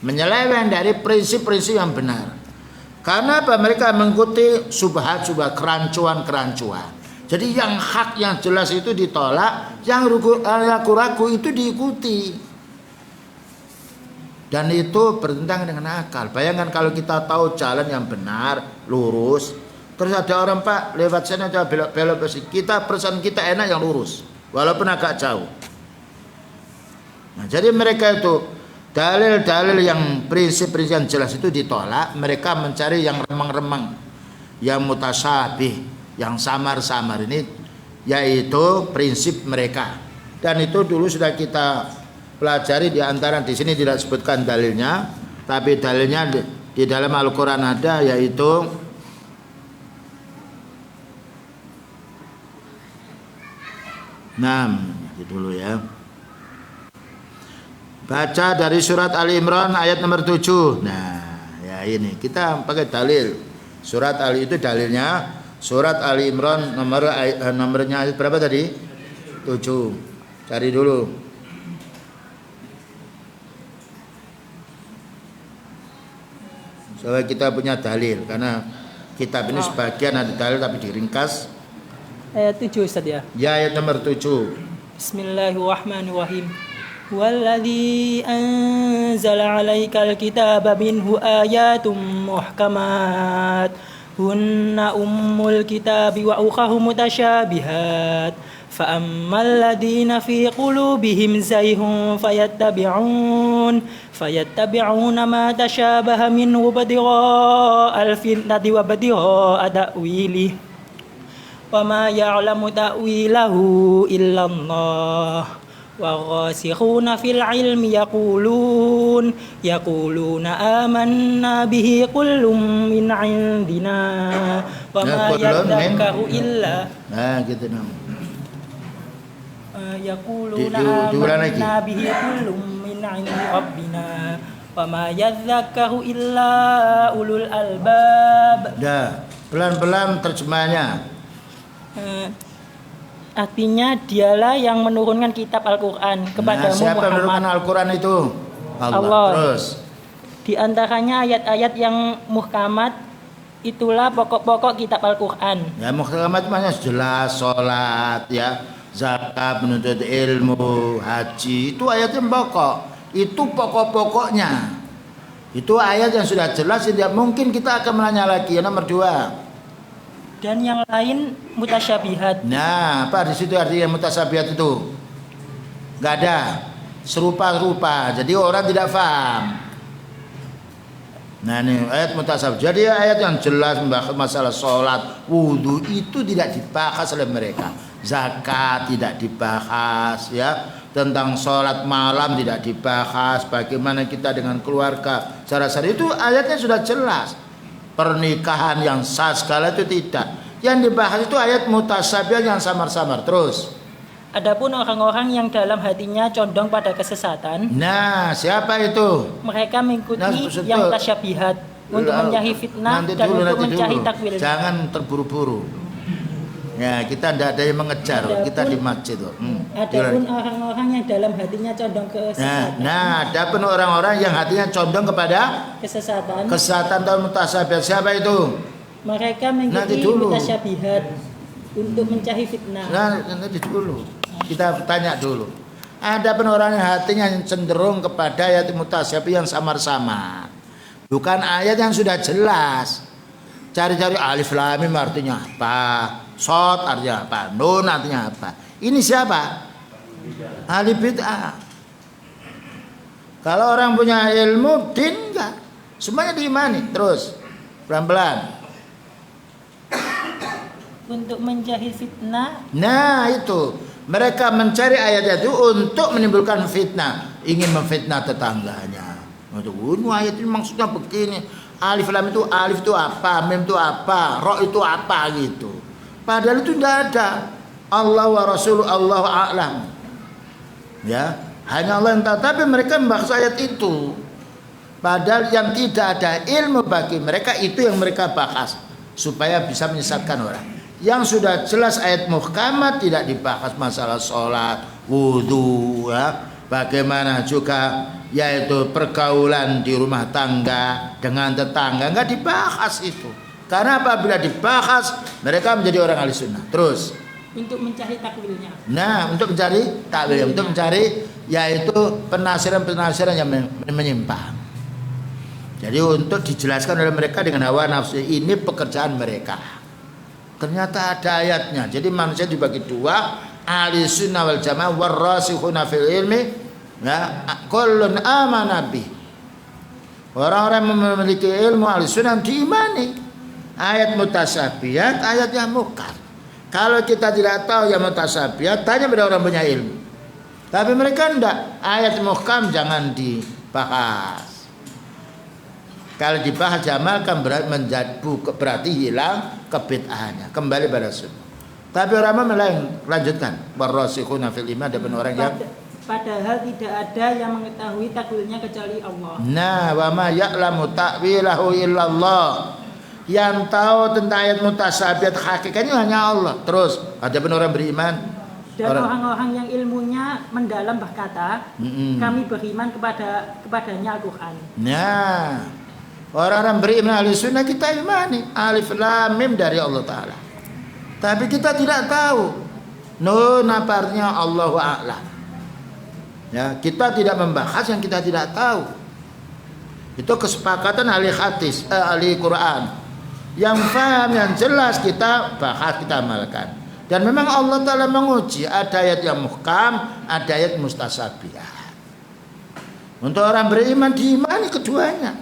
menyeleweng dari prinsip-prinsip yang benar. Karena apa? Mereka mengikuti subhat-subhat, kerancuan-kerancuan. Jadi yang hak, yang jelas itu ditolak, yang ragu-ragu itu diikuti. Dan itu bertentangan dengan akal. Bayangkan kalau kita tahu jalan yang benar, lurus, terus ada orang, Pak, lewat sana coba belok-belok ke sini. Perasaan kita enak yang lurus, walaupun agak jauh. Nah, jadi mereka itu dalil-dalil yang prinsip-prinsip yang jelas itu ditolak. Mereka mencari yang remang-remang, yang mutasyabih, yang samar-samar. Ini yaitu prinsip mereka. Dan itu dulu sudah kita pelajari, di antara di sini tidak sebutkan dalilnya, tapi dalilnya di dalam Al-Quran ada, yaitu dulu ya. Baca dari surat Ali Imran ayat nomor 7. Nah, ya ini kita pakai dalil. Surat Ali itu dalilnya surat Ali Imran nomornya ayat berapa tadi? 7. Cari dulu. Soalnya kita punya dalil, karena kitab ini sebagian ada dalil tapi diringkas. Ayat 7 Ustaz ya. Ya, ayat nomor 7. Bismillahirrahmanirrahim. والذي أنزل عليك الكتاب منه آيات محكمات هن أم الكتاب وأخر متشابهات فأما الذين في قلوبهم زيغ فيتبعون ما تشابه منه ابتغاء الفتنة وابتغاء تأويله وما يعلم تأويله إلا الله والراسخون في العلم يقولون آمنا به كل من عندنا وما يذكر إلا يقولون آمنا به كل من عند ربنا وما يذكر إلا أولو الألباب. Pelan-pelan terjemahnya. Artinya dialah yang menurunkan kitab Al-Quran kepadamu siapa Muhammad. menurunkan Al-Quran itu? Allah. Terus di antaranya ayat-ayat yang muhkamat, itulah pokok-pokok kitab Al-Quran. Ya, muhkamat maknanya jelas, sholat, ya, zakat, menuntut ilmu, haji, itu ayat yang pokok. Itu pokok-pokoknya. Itu ayat yang sudah jelas, tidak mungkin kita akan menanya lagi. Yang nomor 2. Dan yang lain mutasyabihat. Nah, apa di situ artinya mutasyabihat itu? Gak ada, serupa-rupa. Jadi orang tidak paham. Nah, ini ayat mutasyabihat. Jadi ayat yang jelas membahas masalah sholat, wudhu itu tidak dibahas oleh mereka. Zakat tidak dibahas, ya. Tentang sholat malam tidak dibahas. Bagaimana kita dengan keluarga, cara-cara itu ayatnya sudah jelas. Pernikahan yang sah segala itu tidak. Yang dibahas itu ayat mutasyabihat yang samar-samar. Terus. Adapun orang-orang yang dalam hatinya condong pada kesesatan. Nah, siapa itu? Mereka mengikuti yang tasyabihat untuk mencari fitnah dan untuk mencari takwilnya. Jangan terburu-buru. Ya, kita tidak ada yang mengejar. Kita di masjid. Adapun orang-orang yang dalam hatinya condong ke kesesatan. Nah, adapun orang-orang yang hatinya condong kepada kesesatan atau mutasyabihat, siapa itu? Mereka mengikuti mutasyabihat untuk mencari fitnah. Nah, nanti dulu. Kita tanya dulu. Adapun orang yang hatinya cenderung kepada ayat mutasyabihat yang samar-samar. Bukan ayat yang sudah jelas. Cari-cari alif lam mim artinya apa? Shad artinya apa? Nun artinya apa? Ini siapa? Ahli bid'ah. Kalau orang punya ilmu, din enggak. Semuanya diimani. Terus pelan-pelan. Untuk mencari fitnah. Nah, itu. Mereka mencari ayat itu untuk menimbulkan fitnah, ingin memfitnah tetangganya. Ini ayat ini maksudnya begini. Alif lam itu, alif itu apa? Mim itu apa? Ra itu apa gitu. Padahal itu tidak ada. Allah wa Rasul Allahu a'lam. Ya, hanya Allah yang tahu. Tapi mereka membahas ayat itu. Padahal yang tidak ada ilmu bagi mereka itu yang mereka bahas supaya bisa menyesatkan orang. Yang sudah jelas ayat muhkamat tidak dibahas masalah sholat, wudhu, ya. Bagaimana juga yaitu pergaulan di rumah tangga dengan tetangga, nggak dibahas itu. Karena apabila dibahas mereka menjadi orang ahli sunnah. Terus untuk mencari takwilnya. Nah, untuk mencari takwil, untuk mencari yaitu penafsiran-penafsiran yang menyimpang. Jadi untuk dijelaskan oleh mereka dengan hawa nafsu, ini pekerjaan mereka. Ternyata ada ayatnya. Jadi manusia dibagi dua, ahli sunnah wal jamaah warrasikhuna fil ilmi, ya, kullun amana bih. Orang-orang yang memiliki ilmu ahli sunnah diimani. Ayat mutasyabihat, ayat yang muhkam. Kalau kita tidak tahu yang mutasyabihat, tanya pada orang punya ilmu. Tapi mereka enggak. Ayat muhkam jangan dibahas. Kalau dibahas diamalkan berarti hilang kebid'ahannya, kembali pada sunnah. Tapi orang melain lanjutkan warasikhuna fil iman, ada orang yang padahal tidak ada yang mengetahui takwilnya kecuali Allah. Nah, wa ma ya'lamu ta'wilahu illallah. Yang tahu tentang ayat mutasyabihat hakikatnya hanya Allah. Terus ada orang beriman dan orang-orang yang ilmunya mendalam berkata, kami beriman kepadanya Al-Quran. Nah, orang-orang beriman ahli sunnah kita imani alif lam mim dari Allah Ta'ala. Tapi kita tidak tahu nun apa artinya, Allahu a'lam. Ya, kita tidak membahas yang kita tidak tahu. Itu kesepakatan ahli hadis, ahli Quran. Yang paham, yang jelas kita bahas, kita amalkan. Dan memang Allah Ta'ala menguji, ada ayat yang muhkam, ada ayat mustasabiyah. Untuk orang beriman diimani keduanya.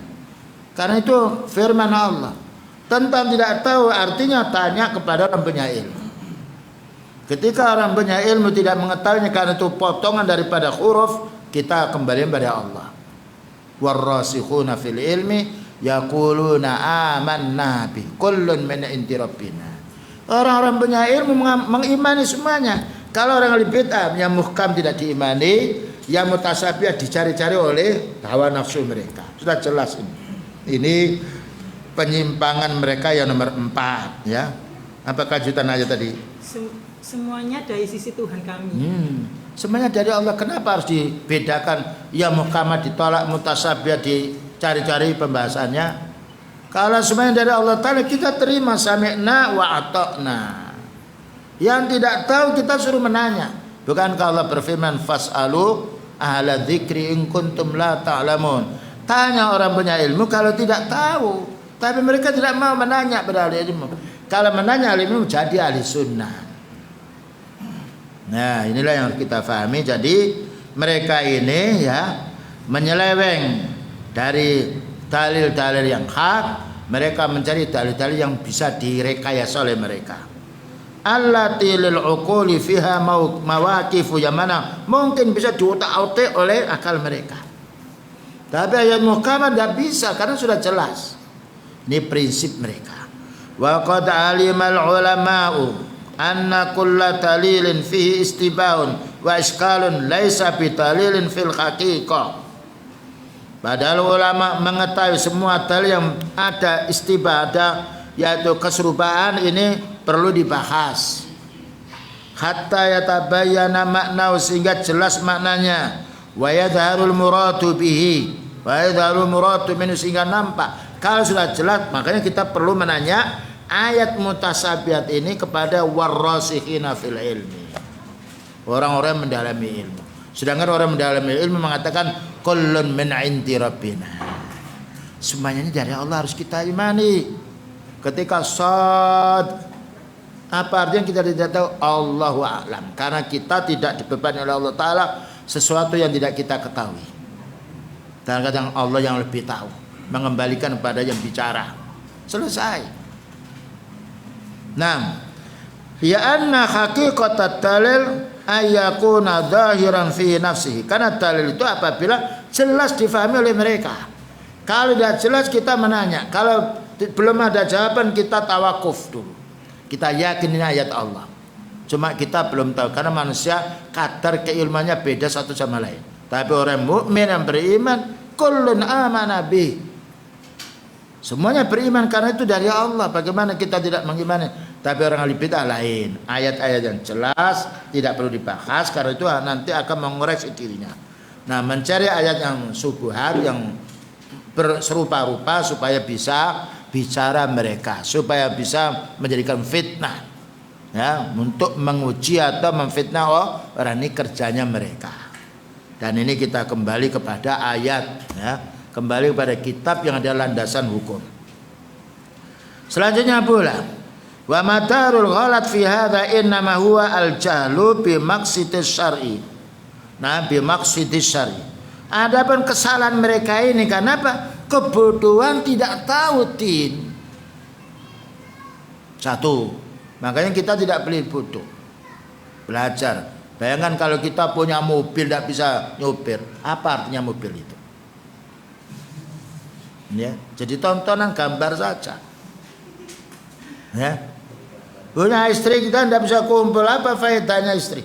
Karena itu firman Allah. Tentang tidak tahu artinya tanya kepada orang punya ilmu. Ketika orang punya ilmu tidak mengetahuinya karena itu potongan daripada huruf, kita kembali kepada Allah. Warrasikhuna fil ilmi yaquluna amanna bi kullun min indi rabbina. Orang-orang punya ilmu mengimani semuanya. Kalau orang ahli bid'ah yang muhkam tidak diimani, yang mutasabiyah dicari-cari oleh hawa nafsu mereka. Sudah jelas ini. Ini penyimpangan mereka yang nomor 4, ya. Apa kejutan aja tadi? Semuanya dari sisi Tuhan kami. Semuanya dari Allah. Kenapa harus dibedakan? Ya muhkamah ditolak, mutasabiyah dicari-cari pembahasannya. Kalau semuanya dari Allah Ta'ala, kita terima sami'na wa ata'na. Yang tidak tahu kita suruh menanya. Bukankah Allah berfirman fas'alu ahla dzikri in kuntum la ta'lamun. Tanya orang punya ilmu kalau tidak tahu. Tapi mereka tidak mau menanya pada ahli ilmu. Kalau menanya ahli ilmu jadi ahli sunnah. Nah, inilah yang harus kita pahami. Jadi mereka ini ya menyeleweng dari dalil-dalil yang hak. Mereka mencari dalil-dalil yang bisa direkayasa oleh mereka. Allati lil uquli fiha mawaqifu, yang mana mungkin bisa diutak-utik oleh akal mereka. Tapi ayat muhkamah tidak bisa karena sudah jelas. Ini prinsip mereka. Wa qad alimal ulama'u anna kulla talilin fihi istibaun wa iskalun laisa bitalilin fil haqiqah. Padahal ulama mengetahui semua dalil yang ada istibah, ada yaitu keserupaan ini perlu dibahas. Hatta yatabayyana makna, sehingga jelas maknanya. Wa yadharul muradu bihi, wa yadharul muradu minhu, sehingga nampak. Kalau sudah jelas, makanya kita perlu menanya ayat mutasabiyat ini kepada warrasikhina fil ilmi, orang-orang yang mendalami ilmu. Sedangkan orang mendalami ilmu mengatakan kullun min indi rabbina. Semuanya ini dari Allah, harus kita imani. Ketika sad, apa artinya kita tidak tahu? Allahu a'lam. Karena kita tidak dibebani oleh Allah Ta'ala sesuatu yang tidak kita ketahui. Kadang-kadang Allah yang lebih tahu, mengembalikan kepada yang bicara. Selesai. Nah, ya anna haqiqatat dalil ayyakuna zahiran fi nafsihi. Karena dalil itu apabila jelas difahami oleh mereka. Kalau tidak jelas kita menanya. Kalau belum ada jawaban kita tawakuf dulu. Kita yakin ini ayat Allah. Cuma kita belum tahu karena manusia kadar keilmuannya beda satu sama lain. Tapi orang mukmin yang beriman kullun amana bi. Semuanya beriman karena itu dari Allah. Bagaimana kita tidak mengimani? Tapi orang ahli bid'ah lain. Ayat-ayat yang jelas tidak perlu dibahas karena itu nanti akan mengoreksi dirinya. Nah, mencari ayat yang subuhat, yang berserupa-rupa supaya bisa bicara mereka, supaya bisa menjadikan fitnah, ya, untuk menguji atau memfitnah orang ini kerjanya mereka. Dan ini kita kembali kepada ayat, ya, kembali kepada kitab yang ada landasan hukum. Selanjutnya pula, wa madarul ghalat fi hadza innama huwa al-jahlu bi maqsidis syar'i. Nah, bi maqsidis syar'i. Adapun kesalahan mereka ini karena apa? Kebodohan, tidak tahu din. Satu. Makanya kita tidak boleh bodoh. Belajar. Bayangkan kalau kita punya mobil tidak bisa nyopir, apa artinya mobil itu? Ya, jadi tontonan gambar saja. Ya. Punya istri kita tidak bisa kumpul, apa faedahnya istri?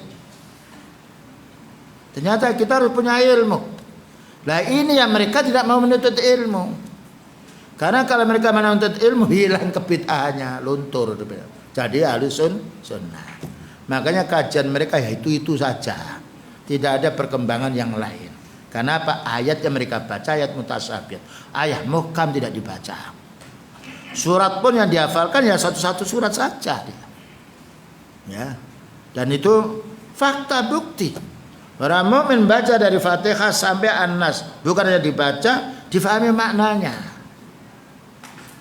Ternyata kita harus punya ilmu. Nah, ini yang mereka tidak mau menuntut ilmu. Karena kalau mereka menuntut ilmu, hilang kebid'ahannya, luntur. Jadi ahli sunnah. Makanya kajian mereka ya itu saja. Tidak ada perkembangan yang lain. Karena apa? Ayat yang mereka baca ayat mutasabiyat. Ayat muhkam tidak dibaca. Surat pun yang dihafalkan ya satu-satu surat saja. Ya. Dan itu fakta bukti. Orang mukmin baca dari Fatihah sampai An-Nas, bukan hanya dibaca, difahami maknanya.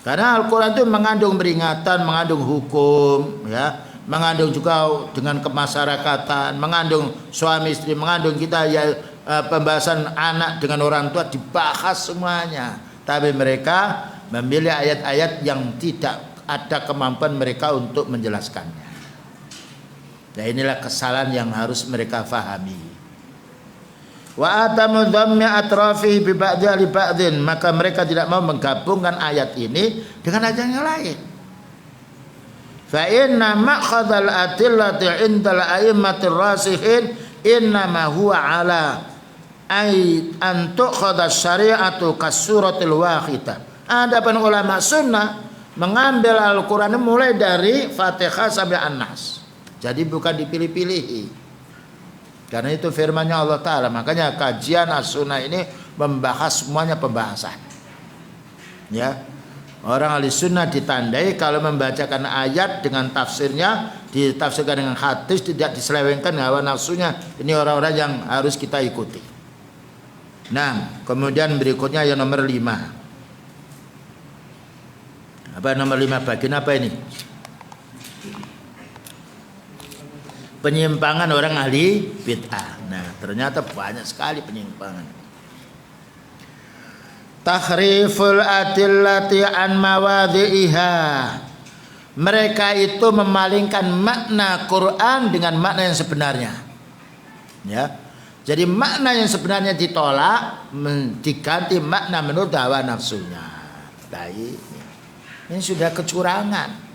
Karena Al-Quran itu mengandung peringatan, mengandung hukum, ya, mengandung juga dengan kemasyarakatan, mengandung suami istri, mengandung kita ya, pembahasan anak dengan orang tua dibahas semuanya. Tapi mereka memilih ayat-ayat yang tidak ada kemampuan mereka untuk menjelaskannya. Nah, inilah kesalahan yang harus mereka fahami. Wa atamu dhammi atrafihi bi ba'dhi li ba'dhin, maka mereka tidak mau menggabungkan ayat ini dengan ayat yang lain. Fa inna ma'khadhal adillati 'indal a'immatir rasihin innama huwa 'ala ay an tu'khadha syari'atu kasuratil wahidah. Adapun ulama sunnah mengambil Al-Qur'an mulai dari Fatihah sampai An-Nas. Jadi bukan dipilih-pilih. Karena itu firman-Nya Allah Ta'ala. Makanya kajian As-Sunnah ini membahas semuanya pembahasan. Ya, orang ahli sunnah ditandai kalau membacakan ayat dengan tafsirnya, ditafsirkan dengan hadis, tidak diselewengkan hawa nafsunya. Ini orang-orang yang harus kita ikuti. Nah, kemudian berikutnya yang nomor 5. Apa nomor 5? Bagian apa ini? Penyimpangan orang ahli bid'ah. Nah, ternyata banyak sekali penyimpangan. Tahriful adillati an mawadhi'iha. Mereka itu memalingkan makna Quran dengan makna yang sebenarnya. Ya. Jadi makna yang sebenarnya ditolak, diganti makna menurut hawa nafsunya. Baik. Ini sudah kecurangan.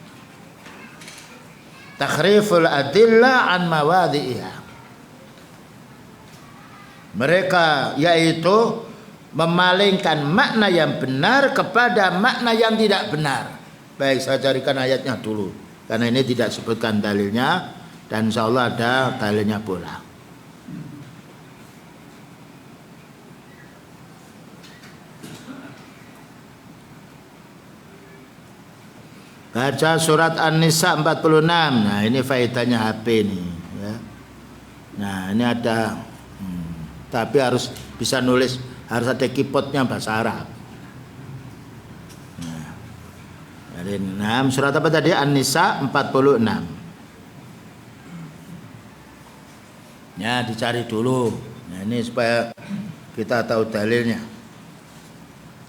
Takhriful adillah an mawadhi'iha. Mereka yaitu memalingkan makna yang benar kepada makna yang tidak benar. Baik, saya carikan ayatnya dulu karena ini tidak sebutkan dalilnya dan insyaallah ada dalilnya pula. Baca surat An-Nisa 46. Nah, ini faedahnya HP nih, ya. Nah, ini ada tapi harus bisa nulis, harus ada keyboardnya bahasa Arab. Nah, dari 6 surat apa tadi? An-Nisa 46. Ya, dicari dulu. Nah, ini supaya kita tahu dalilnya.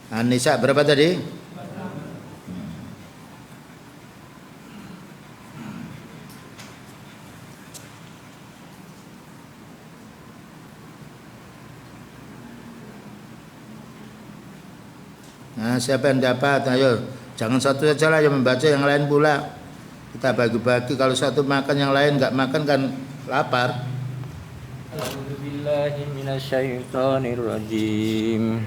An-Nisa berapa tadi? Nah, siapa yang dapat? Ayo, jangan satu saja lah yang membaca, yang lain pula. Kita bagi-bagi. Kalau satu makan, yang lain nggak makan kan lapar. A'udzubillahi minasyaitonirrajim.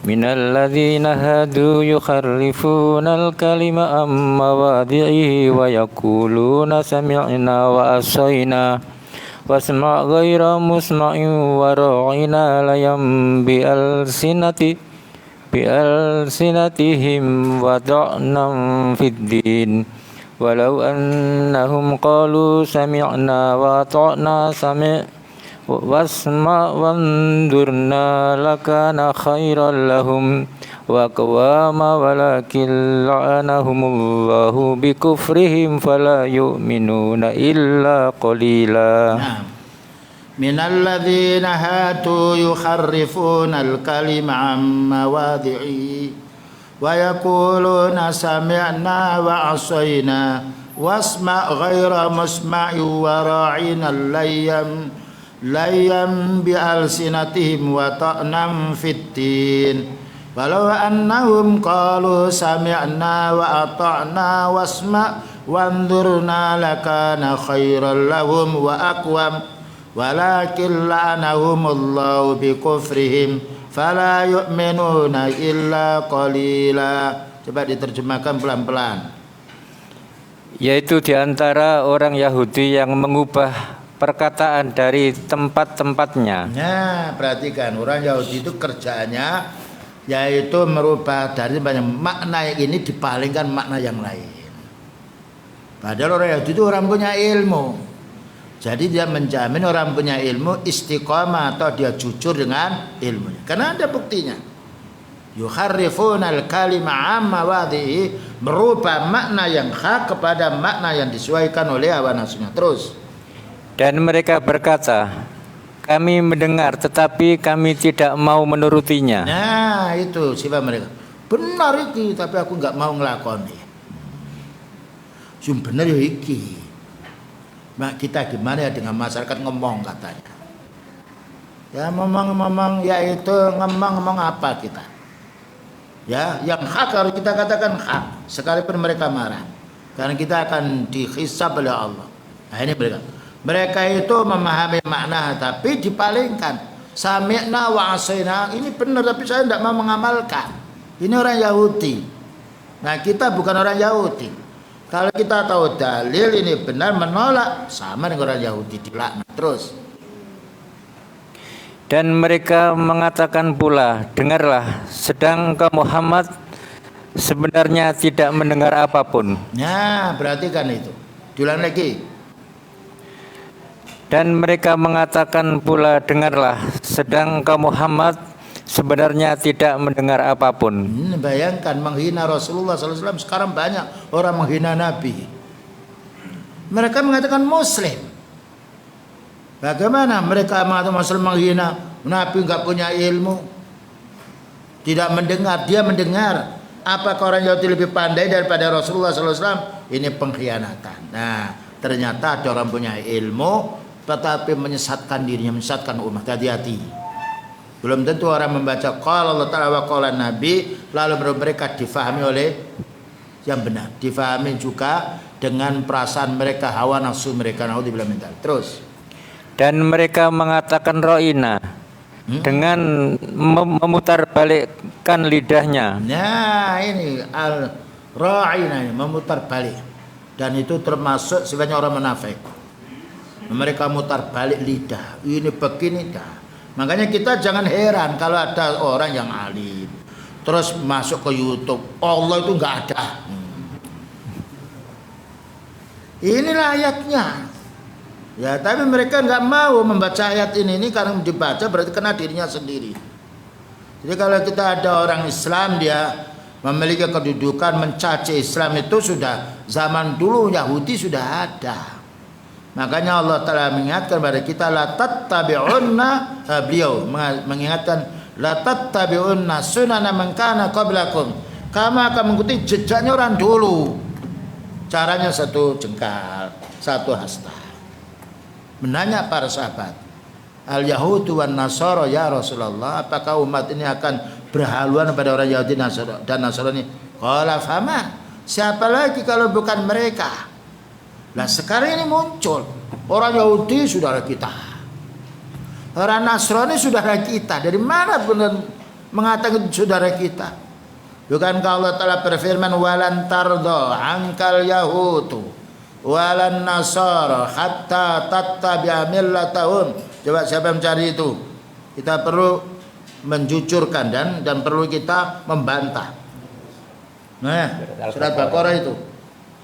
Minal ladzina hadu yukharrifuna al-kalima am mawadhi'ihi wa yaquluna sami'na wa asaina wasma' ghaira musma'in wa ra'ina layam bi'alsinatihim wa da'nam fid din walau annahum qalu sami'na wa ata'na wasma' wandurna lakana khairan lahum wa qawama walakin la'anahumullahu bikufrihim fala yu'minuna illa qalila. Minal ladzina hatu yukharrifuna al-kalima am mawadhi'i wa yaquluna sami'na wa asayna wasma' ghaira musma'i wa ra'ina layam bi'alsinatihim wa ta'nam fid-din walau annahum qalu sami'na wa ata'na wasma' wanzurna lakana khairan lahum wa aqwam walakin la'anahumullahu bikufrihim fala yu'minuna illa qalila. Coba diterjemahkan pelan-pelan. Yaitu diantara orang Yahudi yang mengubah perkataan dari tempat-tempatnya. Nah, perhatikan, orang Yahudi itu kerjaannya yaitu merubah dari banyak makna yang ini dipalingkan makna yang lain. Padahal orang Yahudi itu orang punya ilmu. Jadi dia menjamin orang punya ilmu istiqamah atau dia jujur dengan ilmunya. Karena ada buktinya. Yuharrifunal kalima amma wadhihi, berubah makna yang hak kepada makna yang disesuaikan oleh hawa nafsunya. Terus. Dan mereka berkata, kami mendengar tetapi kami tidak mau menurutinya. Nah, itu sifat mereka. Benar iki, tapi aku enggak mau ngelakoni. Sum bener ya iki. Mak kita gimana ya dengan masyarakat ngomong katanya. Ya ngomong ya itu ngomong apa kita. Ya, yang hak harus kita katakan hak, sekalipun mereka marah. Karena kita akan dihisab oleh Allah. Nah ini mereka itu memahami makna tapi dipalingkan. Sami'na wa asayna, ini benar tapi saya tidak mau mengamalkan. Ini orang Yahudi. Nah kita bukan orang Yahudi. Kalau kita tahu dalil ini benar, menolak, sama dengan orang Yahudi, dilaknat terus. Dan mereka mengatakan pula, dengarlah, sedang engkau Muhammad sebenarnya tidak mendengar apapun. Nah, perhatikan itu. Diulang lagi. Dan mereka mengatakan pula, dengarlah, sedang engkau Muhammad sebenarnya tidak mendengar apapun. Bayangkan menghina Rasulullah SAW. Sekarang banyak orang menghina Nabi. Mereka mengatakan Muslim. Bagaimana mereka mengatakan Muslim menghina Nabi, nggak punya ilmu, tidak mendengar. Dia mendengar. Apakah orang Yahudi lebih pandai daripada Rasulullah SAW? Ini pengkhianatan. Nah, ternyata ada orang punya ilmu, tetapi menyesatkan dirinya, menyesatkan umat. Hati-hati. Belum tentu orang membaca qala Allah Ta'ala wa qala Nabi lalu mereka difahami oleh yang benar, difahami juga dengan perasaan mereka, hawa nafsu mereka. Naudzubillah min dzalik. Terus. Dan mereka mengatakan ro'ina dengan memutarbalikkan lidahnya. Nah ini al-ra'ina, ini memutar balik. Dan itu termasuk sifatnya orang munafik. Mereka mutar balik lidah. Ini begini dah. Makanya kita jangan heran kalau ada orang yang alim terus masuk ke YouTube, Allah itu enggak ada. Inilah ayatnya. Ya, tapi mereka enggak mau membaca ayat ini karena dibaca berarti kena dirinya sendiri. Jadi kalau kita ada orang Islam dia memiliki kedudukan mencaci Islam itu sudah zaman dulu Yahudi sudah ada. Makanya Allah Ta'ala mengingatkan kepada kita la tattabi'unna, beliau mengingatkan la tattabi'unna sunana man kana qablakum, kamu akan mengikuti jejaknya orang dulu. Caranya satu jengkal, satu hasta. Menanya para sahabat, al yahudu wan nasara ya Rasulullah, apakah umat ini akan berhaluan pada orang Yahudi dan Nasrani? Qala fama, siapa lagi kalau bukan mereka? Nah sekarang ini muncul orang Yahudi saudara kita, orang Nasrani saudara kita. Dari mana benar mengatakan saudara kita? Bukankah Allah Ta'ala berfirman walan tardo angkal yahudu walan nasara hatta tattabi'a millatahum. Coba siapa yang mencari itu? Kita perlu menjujurkan dan perlu kita membantah. Nah surat Baqarah itu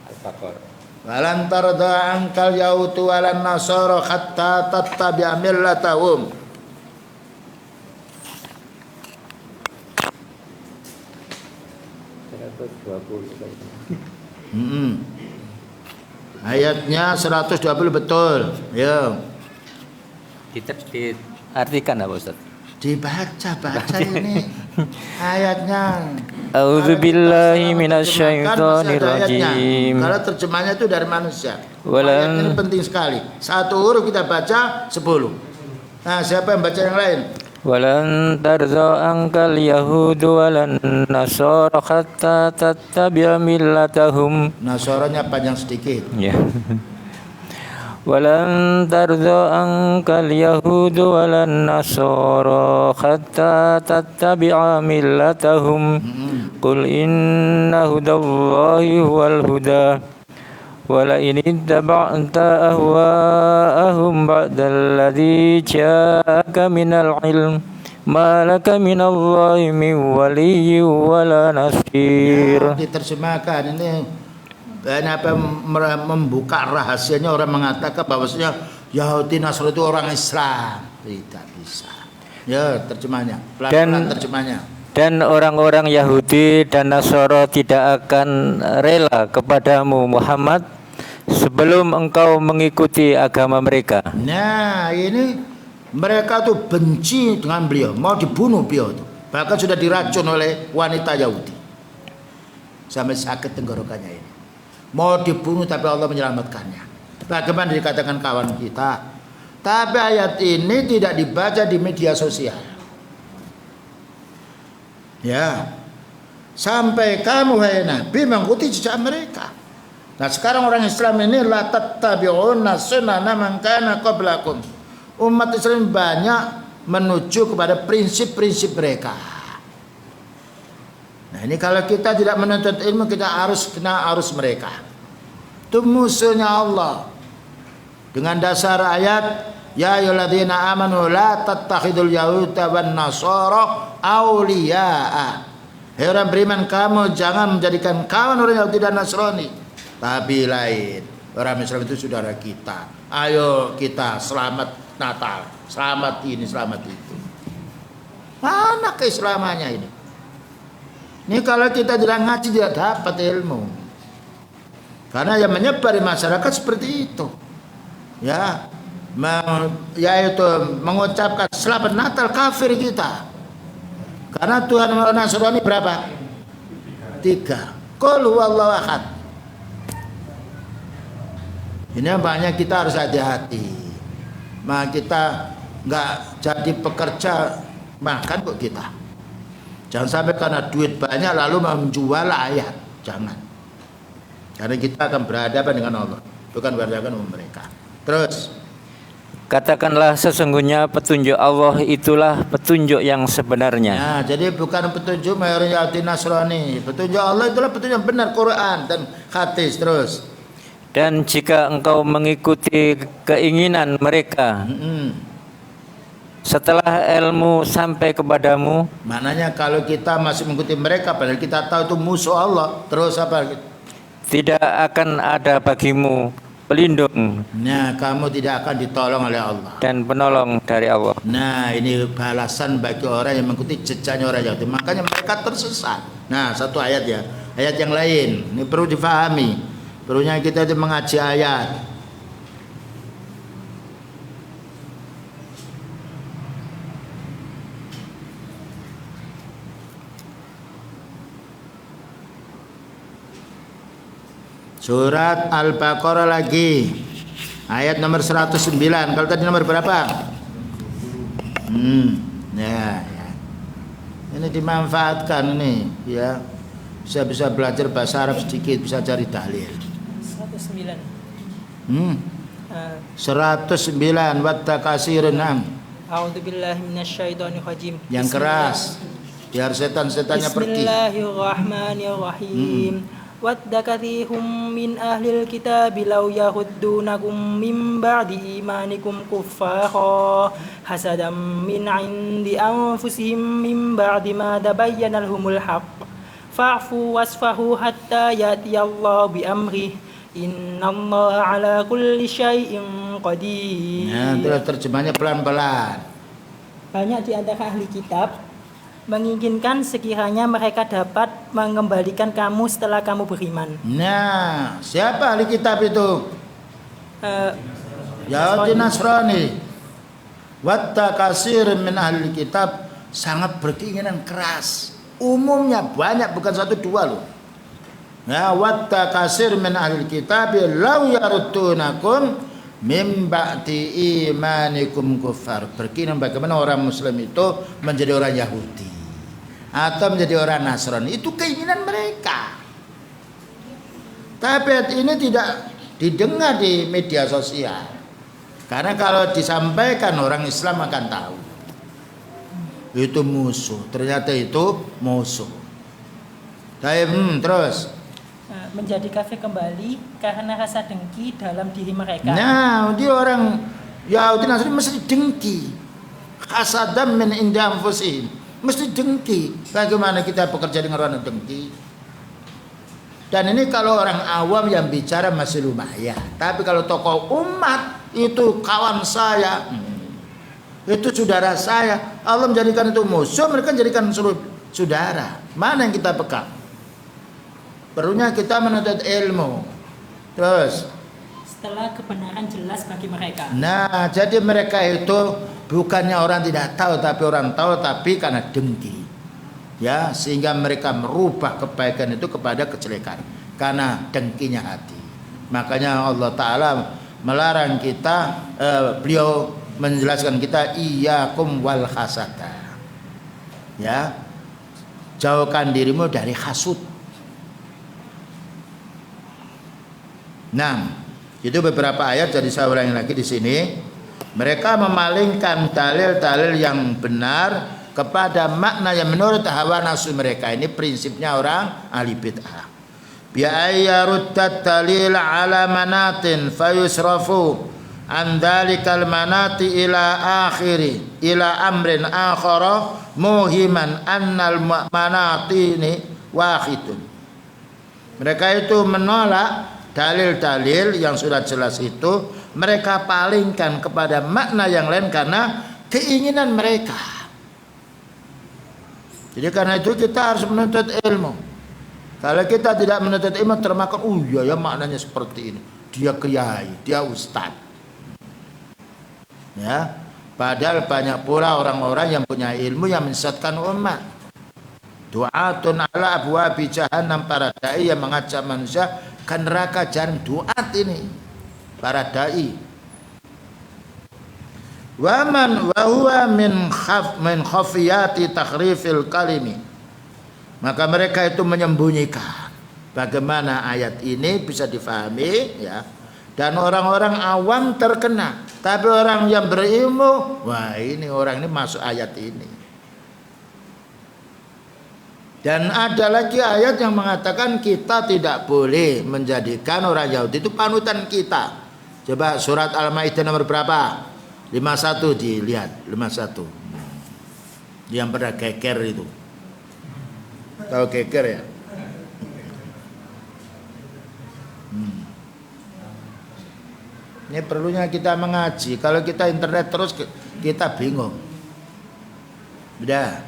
Al-Baqarah. Walan tarda angkal yahudu walan nasara hatta tattabi'a millatahum. Ayatnya 120 betul. Ya. Diartikan apa Ustaz? Dibaca ini ayatnya. A'udzubillahi minasyaitonir rajim. Kalau terjemahnya itu dari manusia. Walan, ayat ini penting sekali. Satu huruf kita baca 10. Nah, siapa yang baca yang lain? walan tarza angkal yahudu walan nasara hatta tattabi'a millatahum. Nasaranya panjang sedikit. Ya. Walan tarza angkal yahudu walan nasara hatta tattabi'a millatahum. Qul inna hudallahi huwal huda wala in ittaba'ta ahwa'ahum ba'dalladzi ja'aka minal ilm ma laka minallahi min waliyyin wala nasir. Diterjemahkan ini apa membuka rahasianya orang mengatakan bahwasanya Yahudi Nasrani itu orang Islam. Tidak bisa. Ya, terjemahnya. Pelan-pelan terjemahnya. Dan orang-orang Yahudi dan Nasara tidak akan rela kepadamu Muhammad sebelum engkau mengikuti agama mereka. Nah, ini mereka tuh benci dengan beliau, mau dibunuh beliau itu. Bahkan sudah diracun oleh wanita Yahudi. Sampai sakit tenggorokannya ini. Mau dibunuh tapi Allah menyelamatkannya. Bagaimana dikatakan kawan kita? Tapi ayat ini tidak dibaca di media sosial. Ya, sampai kamu hai Nabi mengikuti jejak mereka. Nah sekarang orang Islam ini la tattabi'una sunana man kana qablakum. Umat Islam banyak menuju kepada prinsip-prinsip mereka. Nah ini kalau kita tidak menuntut ilmu, kita harus kena arus mereka. Itu musuhnya Allah. Dengan dasar ayat ya ayyuhalladzina amanu la tattakhidul yahuda wan nasara awliya'a. Hai orang beriman, kamu jangan menjadikan kawan orang Yahudi dan Nasrani. Tapi lain, orang Islam itu saudara kita. Ayo kita selamat Natal, selamat ini, selamat itu. Mana keislamannya ini? Ini kalau kita tidak ngaji tidak dapat ilmu. Karena yang menyebar di masyarakat seperti itu. Ya, yaitu mengucapkan selamat Natal kafir kita. Karena Tuhan Nasrani berapa? 3. Qul huwallahu ahad. Ini banyak kita harus hati-hati. Maka kita nggak jadi pekerja makan kok kita. Jangan sampai karena duit banyak lalu menjual ayat. Jangan. Karena kita akan berhadapan dengan Allah, bukan berhadapan dengan mereka. Terus katakanlah sesungguhnya petunjuk Allah itulah petunjuk yang sebenarnya. Nah, jadi bukan petunjuk mayoritas Yahudi Nasrani. Petunjuk Allah itulah petunjuk yang benar, Quran dan hadis. Terus. Dan jika engkau mengikuti keinginan mereka, setelah ilmu sampai kepadamu, maknanya kalau kita masih mengikuti mereka padahal kita tahu itu musuh Allah, terus apa? Tidak akan ada bagimu pelindung. Nah, kamu tidak akan ditolong oleh Allah dan penolong dari Allah. Nah, ini balasan bagi orang yang mengikuti jejaknya orang Yahudi. Makanya mereka tersesat. Nah, satu ayat ya. Ayat yang lain. Ini perlu difahami. Perlunya kita itu mengaji ayat. Surat Al-Baqarah lagi. Ayat nomor 109. Kalau tadi nomor berapa? Ya. Ini dimanfaatkan ini, ya. Bisa belajar bahasa Arab sedikit, bisa cari dalil. 109. 109 watta kasirun. A'udzubillahi minasyaitonir rajim. Yang keras. Biar setan-setannya pergi. Bismillahirrahmanirrahim. Wadda katsirun min ahlil kitabi law yahuddunakum min ba'di imanikum kuffara hasadan min 'indi anfusihim min ba'di ma tabayyana lahumul haqq fa'fu wasfahu hatta ya'tiyallahu bi amrihi innallaha 'ala kulli syai'in qadir. Nah, terus terjemahnya pelan-pelan. Banyak di antara ahli kitab menginginkan sekiranya mereka dapat mengembalikan kamu setelah kamu beriman. Nah, siapa ahli kitab itu? Yahudi Nasrani. Watta kasir min ahli kitab, sangat berkeinginan keras. Umumnya banyak, bukan 1 2 loh. Ya, watta kasir min ahli kitab law yaruddunakum mim ba'di imanikum kufar. Berkeinginan bagaimana orang muslim itu menjadi orang Yahudi atau menjadi orang Nasrani, itu keinginan mereka. Tapi ini tidak didengar di media sosial. Karena kalau disampaikan orang Islam akan tahu. Itu musuh, ternyata itu musuh. Terus menjadi kafir kembali karena rasa dengki dalam diri mereka. Nah, dia orang Yahudi Nasrani mesti dengki. Hasadam min inda anfusihim. Mesti dengki. Bagaimana kita bekerja dengan orang dengki? Dan ini kalau orang awam yang bicara masih lumayan. Tapi kalau tokoh umat itu kawan saya, itu saudara saya. Allah menjadikan itu musuh, mereka jadikan saudara. Mana yang kita pegang? Perlunya kita menuntut ilmu. Terus setelah kebenaran jelas bagi mereka. Nah, jadi mereka itu bukannya orang tidak tahu, tapi orang tahu, tapi karena dengki. Ya, sehingga mereka merubah kebaikan itu kepada kejelekan karena dengkinya hati. Makanya Allah Ta'ala melarang kita, beliau menjelaskan kita, iyyakum wal hasada. Ya, jauhkan dirimu dari hasud. Nah, itu beberapa ayat, jadi saya ulangi lagi di sini. Mereka memalingkan dalil-dalil yang benar kepada makna yang menurut hawa nafsu mereka. Ini prinsipnya orang ahli bid'ah. Bi ayyaruddat dalil ala manatin fayusrafu an dzalikal manati ila akhiri ila amrin akhara muhiman annal manatini wahidun. Mereka itu menolak dalil-dalil yang sudah jelas itu, mereka palingkan kepada makna yang lain karena keinginan mereka. Jadi karena itu kita harus menuntut ilmu. Kalau kita tidak menuntut ilmu, termakan, oh iya ya maknanya seperti ini. Dia kiai, dia ustaz. Ya, padahal banyak pula orang-orang yang punya ilmu yang menyesatkan umat. Du'atun ala abwabi jahannam, para dai yang mengajak manusia ke neraka jahanam. Duat ini para dai. Wa man wa huwa min khafiyati takhrifil kalimi. Maka mereka itu menyembunyikan bagaimana ayat ini bisa difahami, ya. Dan orang-orang awam terkena, tapi orang yang berilmu, wah ini orang ini masuk ayat ini. Dan ada lagi ayat yang mengatakan kita tidak boleh menjadikan orang Yahudi itu panutan kita. Coba surat Al-Maidah nomor berapa? 51 dilihat, 51. Yang pada geger itu. Tahu geger ya? Ini perlunya kita mengaji. Kalau kita internet terus kita bingung. Udah.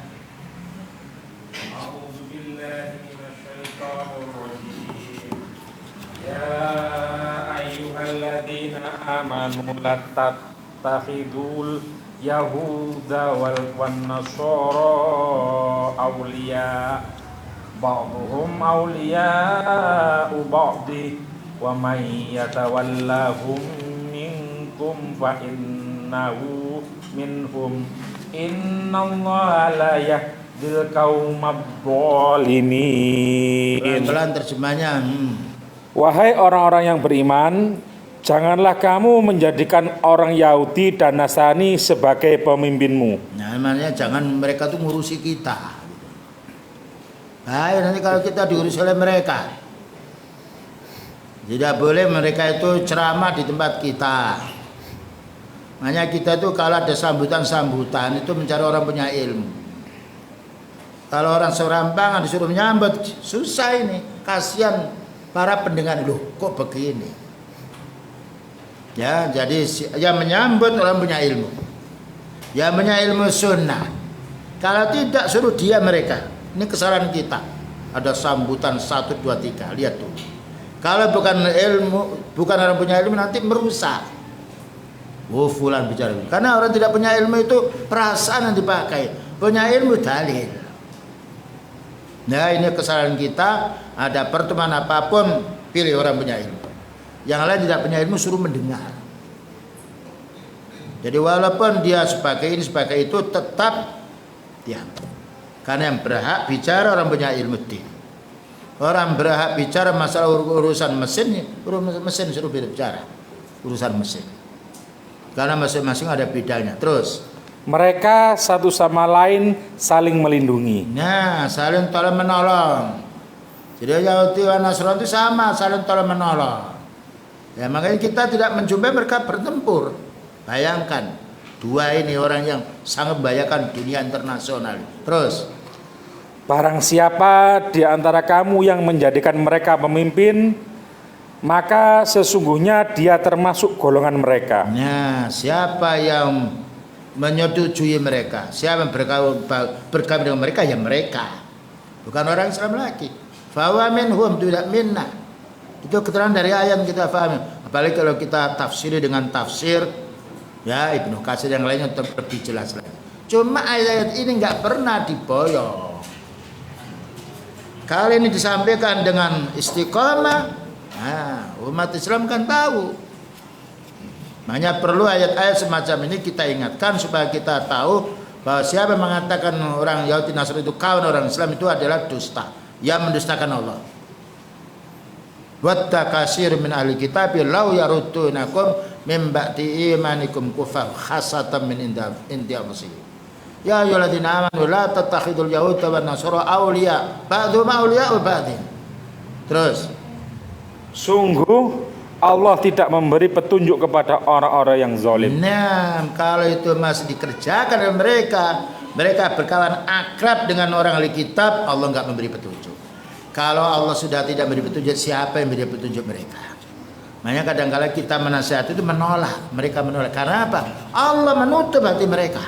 Ayyuhalladzina amanu la tattakhidul yahuda wan nasara awliya ba'dhum awliya'u ba'di wa may yatawallahum minkum fa innahu minhum innallaha la yahdil qaumad dhalimin. Pelan-pelan terjemahnya. Wahai orang-orang yang beriman, janganlah kamu menjadikan orang Yahudi dan Nasrani sebagai pemimpinmu. Nah, namanya jangan mereka tuh ngurusi kita. Baik, nanti kalau kita diurus oleh mereka. Tidak boleh mereka itu ceramah di tempat kita. Makanya kita tuh kalau ada sambutan-sambutan itu mencari orang punya ilmu. Kalau orang serampangan disuruh menyambut, susah ini. Kasihan para pendengar, loh kok begini. Ya, jadi yang menyambut orang punya ilmu. Yang punya ilmu sunnah. Kalau tidak suruh dia mereka. Ini kesalahan kita. Ada sambutan 1, 2, 3. Lihat tuh. Kalau bukan ilmu, bukan orang punya ilmu nanti merusak. Oh, fulan bicara. Karena orang tidak punya ilmu itu perasaan yang dipakai. Punya ilmu dalil. Nah, ini kesalahan kita. Ada pertemuan apapun, pilih orang punya ilmu. Yang lain tidak punya ilmu, suruh mendengar. Jadi walaupun dia sebagai ini, sebagai itu, tetap diam. Karena yang berhak bicara orang punya ilmu din. Orang berhak bicara masalah urusan mesin suruh bicara. Urusan mesin. Karena masing-masing ada bidangnya. Terus Mereka satu sama lain saling melindungi. nah, saling tolong menolong. Jadi Yahudi dan Nasrani itu sama, saling tolong menolong. Ya, makanya kita tidak menjumpai mereka bertempur. Bayangkan, dua ini orang yang sangat membahayakan dunia internasional. Terus, Barang siapa di antara kamu yang menjadikan mereka pemimpin, maka sesungguhnya dia termasuk golongan mereka. Nah, siapa yang menyetujui mereka, siapa yang berkawin dengan mereka, ya mereka, bukan orang Islam lagi. Fawa minhum, tidak minna. Itu keterangan dari ayat kita pahami. Apalagi kalau kita tafsiri dengan tafsir ya Ibnu Katsir yang lainnya lebih jelas lagi. Cuma ayat ini nggak pernah diboyong. Kali ini disampaikan dengan istiqomah. Nah, umat Islam kan tahu. Makanya perlu ayat-ayat semacam ini kita ingatkan supaya kita tahu bahwa siapa yang mengatakan orang Yahudi Nasrani itu kawan orang Islam itu adalah dusta, yang mendustakan Allah. Wadda kasir min ahli kitab law yaruddunakum min ba'di imanikum kufar khasatan min indi anfusihim. Ya ayyuhalladzina amanu la tattakhidul yahuda wan nasara awliya ba'dhum awliya'u ba'din. Terus, sungguh Allah tidak memberi petunjuk kepada orang-orang yang zalim. nah, kalau itu masih dikerjakan oleh mereka, mereka berkawan akrab dengan orang ahli kitab, Allah enggak memberi petunjuk. Kalau Allah sudah tidak memberi petunjuk, siapa yang memberi petunjuk mereka? Makanya kadang-kadang kita menasihati itu menolak, mereka menolak. Karena apa? Allah menutup hati mereka.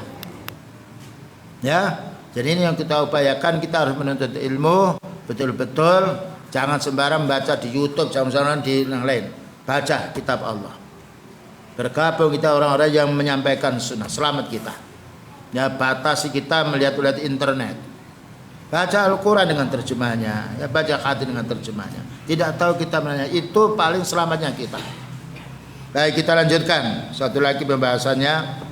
Ya, jadi ini yang kita upayakan, kita harus menuntut ilmu betul-betul, jangan sembarang baca di YouTube, jangan sembarang di yang lain. Baca kitab Allah. Bergabung kita orang-orang yang menyampaikan sunnah, selamat kita. Ya, batasi kita melihat internet. Baca Al-Quran dengan terjemahnya, ya baca hadis dengan terjemahnya. Tidak tahu kita menanya, itu paling selamatnya kita. Baik, kita lanjutkan. Satu lagi pembahasannya.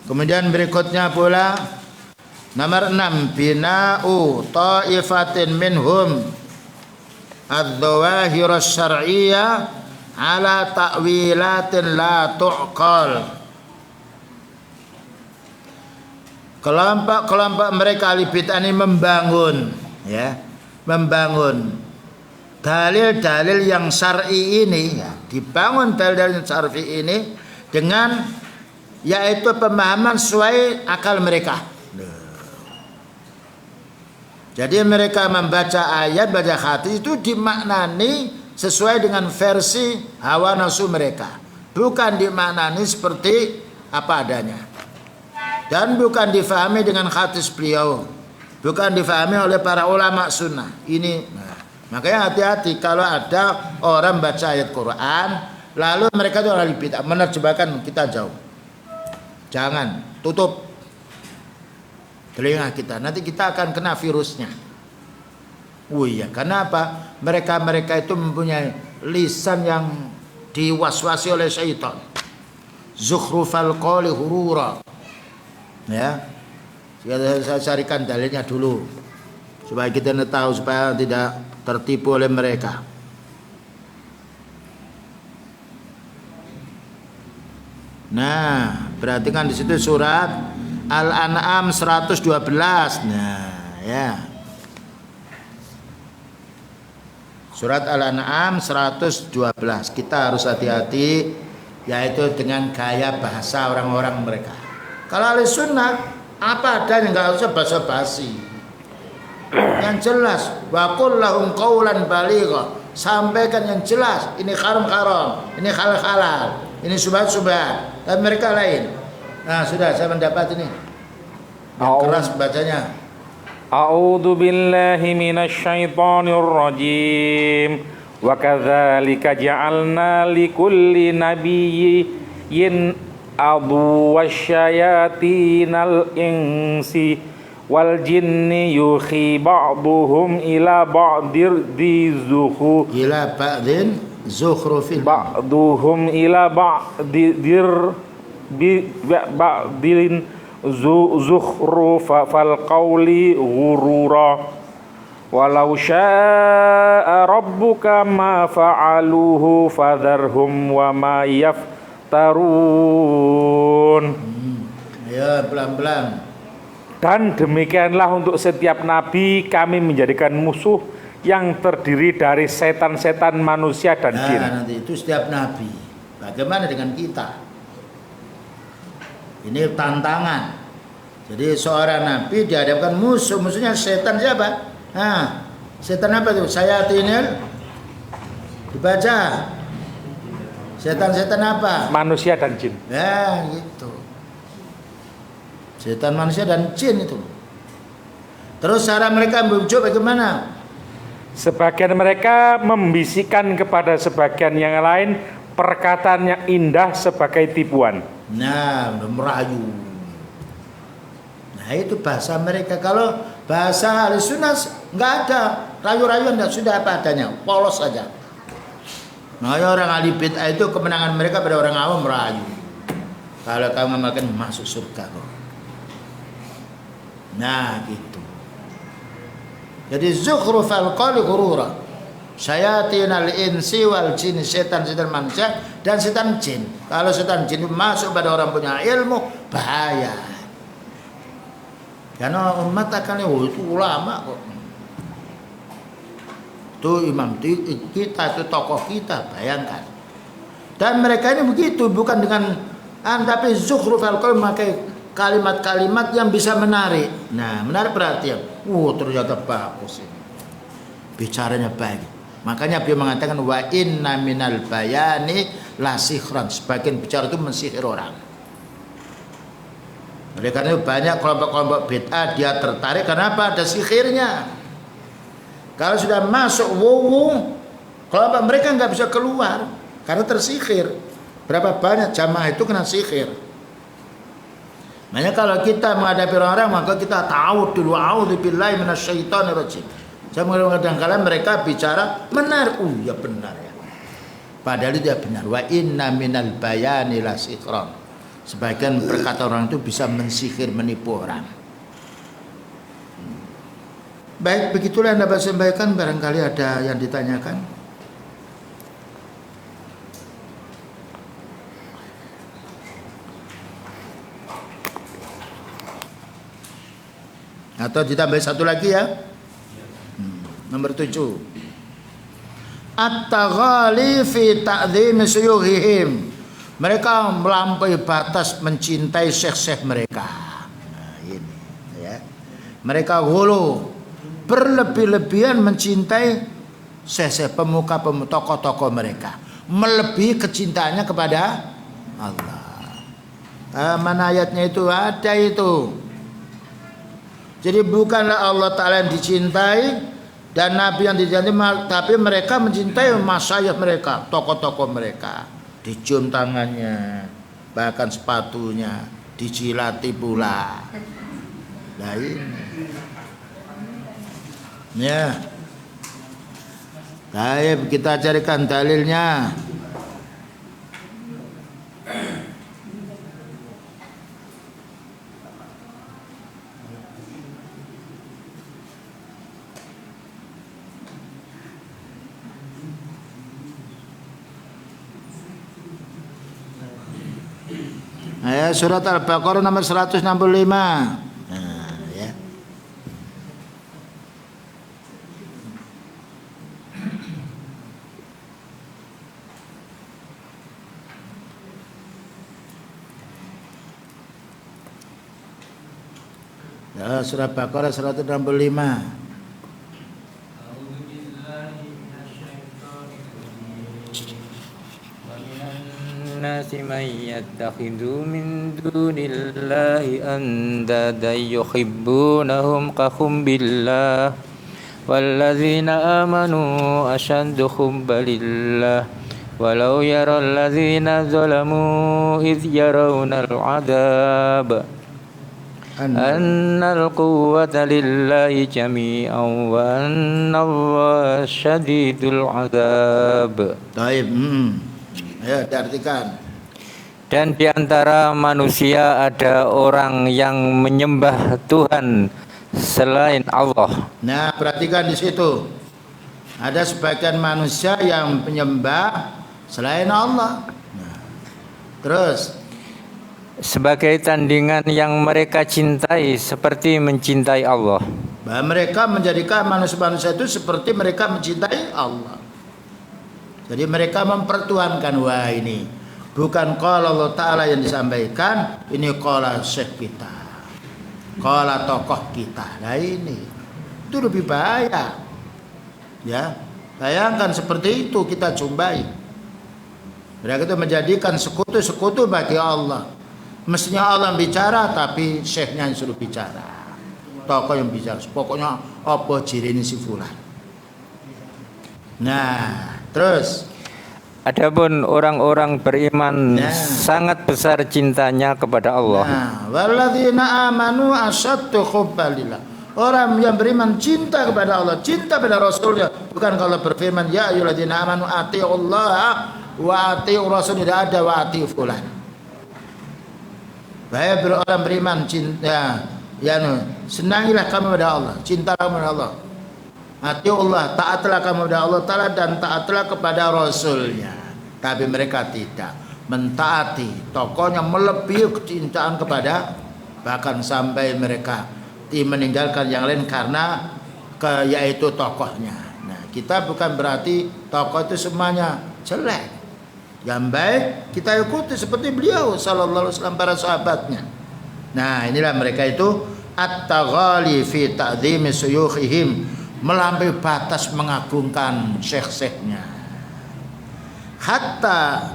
Kemudian berikutnya pula nomor 6, bina'u ta'ifatin minhum adz-dzawahirus syar'iyyah ala ta'wilatin la tu'qal. Kelompok-kelompok mereka ahli bid'ah ini membangun dalil-dalil yang syar'i ini, ya, dibangun dalil-dalil syar'i ini dengan yaitu pemahaman sesuai akal mereka. Jadi mereka membaca ayat, baca hadis itu dimaknani sesuai dengan versi hawa nafsu mereka, bukan dimaknani seperti apa adanya, dan bukan difahami dengan hadis beliau, bukan difahami oleh para ulama sunnah. Ini, makanya hati-hati kalau ada orang baca ayat Quran lalu mereka itu ahli bid'ah menerjemahkan, kita jauh. Jangan, tutup telinga kita, nanti kita akan kena virusnya. Oh iya, karena apa? Mereka itu mempunyai lisan yang diwaswasi oleh syaitan. Zukhrufal qawli hurura. Ya, saya carikan dalilnya dulu supaya kita tahu, supaya tidak tertipu oleh mereka. Nah, perhatikan di situ surat Al-An'am 112. Nah, ya. Surat Al-An'am 112. Kita harus hati-hati, yaitu dengan gaya bahasa orang-orang mereka. Kalau ahli sunnah, apa adanya, enggak usah basa-basi. Yang jelas, wa qul lahum qawlan baligha. Sampaikan yang jelas, ini haram, ini halal, ini subhat. Dan mereka lain. Nah, sudah saya mendapat ini. Yang keras bacanya. A'udzu billahi minasyaitonir rajim. Wa kadzalika ja'alna likulli nabiyyin adu wasyayatinal insi wal jinni yuhi ba'duhum ila ba'dir di zuhu Ila ba'din zukhrufil ba'duhum ila ba'dir ba'din zukhrufa fal qawli ghurura walau syaa rabbuka ma fa'aluhu fadharhum wa ma yaftarun. Ya, pelan-pelan. Dan demikianlah untuk setiap nabi kami menjadikan musuh yang terdiri dari setan-setan manusia dan jin. Nah, nanti itu setiap nabi. Bagaimana dengan kita? Ini tantangan. Jadi seorang nabi dihadapkan musuhnya setan siapa? Nah, setan apa tuh? Sayatinil dibaca. Setan-setan apa? Manusia dan jin. Ya, gitu. Setan manusia dan jin itu. Terus cara mereka membujuk bagaimana? Sebagian mereka membisikkan kepada sebagian yang lain perkataan yang indah sebagai tipuan. Nah, merayu. Nah, itu bahasa mereka. Kalau bahasa Ahlussunnah nggak ada rayu-rayuan, nggak, sudah apa adanya, polos saja. Nah, orang ahli bid'ah itu kemenangan mereka pada orang awam merayu. Kalau kamu ngamalkan masuk surga kok. Nah, gitu. Jadi zukhrufal qawli ghurura. Syayatinal insi wal jin, setan-setan manusia dan setan jin. Kalau setan jin masuk pada orang punya ilmu, bahaya. Karena umat akan itu ulama kok. Itu imam kita, itu tokoh kita, bayangkan. Dan mereka ini begitu, bukan dengan tapi zukhrufal qawl, memakai kalimat-kalimat yang bisa menarik. Nah, menarik perhatian. Ternyata bagus ini. Bicaranya baik. Makanya beliau mengatakan wa inna minal bayani la sihran. Sebagian bicara itu mensihir orang. Oleh karena itu banyak kelompok-kelompok bid'ah dia tertarik karena apa? Ada sihirnya. Kalau sudah masuk kelompok mereka nggak bisa keluar karena tersihir. Berapa banyak jamaah itu kena sihir. Makanya kalau kita menghadapi orang-orang, maka kita tahu dulu, a'udzubillahi minasyaitonirrajim. Saya kadang-kadang mereka bicara benar, ya benar ya. Padahal itu ya benar. Wa inna minal bayani la sihran. Sebagian perkataan orang itu bisa mensihir, menipu orang. Baik, begitulah yang dapat saya sampaikan. Barangkali ada yang ditanyakan. Atau ditambah satu lagi ya. Nomor 7. At-taghali fi ta'dhim suyuhihim. Mereka melampaui batas mencintai syekh-syekh mereka. Nah, ini ya. Mereka ghulu, berlebih-lebihan mencintai syekh-syekh, pemuka tokoh-tokoh mereka, melebihi kecintaannya kepada Allah. Mana ayatnya itu? Ada itu. Jadi bukanlah Allah Ta'ala yang dicintai dan Nabi yang dicintai, tapi mereka mencintai masyayikh mereka, tokoh-tokoh mereka. Dicium tangannya, bahkan sepatunya dijilati pula. Nah ini. Ya. Baik, kita carikan dalilnya. Ayat surat Al-Baqarah nomor 165. Nah, ya. Ya, surat Al-Baqarah 165. الناس من يتخذ من دون الله أندادا يحبونهم كحب الله والذين آمنوا أشد حبا لله ولو يرى الذين ظلموا إذ يرون العذاب أن القوة لله جميعا وأن الله شديد العذاب. Baik, ya diartikan. Dan di antara manusia ada orang yang menyembah Tuhan selain Allah. Nah, perhatikan di situ. Ada sebagian manusia yang menyembah selain Allah. Nah, terus sebagai tandingan yang mereka cintai seperti mencintai Allah. bahwa mereka menjadikan manusia-manusia itu seperti mereka mencintai Allah. Jadi mereka mempertuhankan, wah ini bukan qala Allah Ta'ala yang disampaikan, ini qala syekh kita. Kala tokoh kita. Nah ini itu lebih bahaya. Ya, bayangkan seperti itu kita jumpai. Mereka itu menjadikan sekutu-sekutu bagi Allah. Mestinya Allah yang bicara, tapi syekhnya yang suruh bicara. Tokoh yang bicara. Pokoknya apa jirini si fulan. Nah, terus. Adapun orang-orang beriman sangat besar cintanya kepada Allah. Nah, walladzina amanu asyaddu hubbalillah. Orang yang beriman cinta kepada Allah, cinta pada Rasulnya. Bukan kalau berfirman ya ayyuhalladzina amanu atiullaha wa atiur rasul, tidak ada wa atiur fulan. Baik orang beriman cinta senangilah kamu kepada Allah, cintalah kepada Allah. Atiullah, taatlah kamu kepada Allah Ta'ala dan taatlah kepada Rasulnya. Tapi mereka tidak mentaati tokohnya, melebihi kecintaan kepada, bahkan sampai mereka meninggalkan yang lain karena yaitu tokohnya. Nah, kita bukan berarti tokoh itu semuanya jelek. Yang baik kita ikuti seperti beliau sallallahu alaihi wasallam, para sahabatnya. Nah, inilah mereka itu at-taghali fi ta'dhimi suyukhihim, melampaui batas mengagungkan syekh-syekhnya. Hatta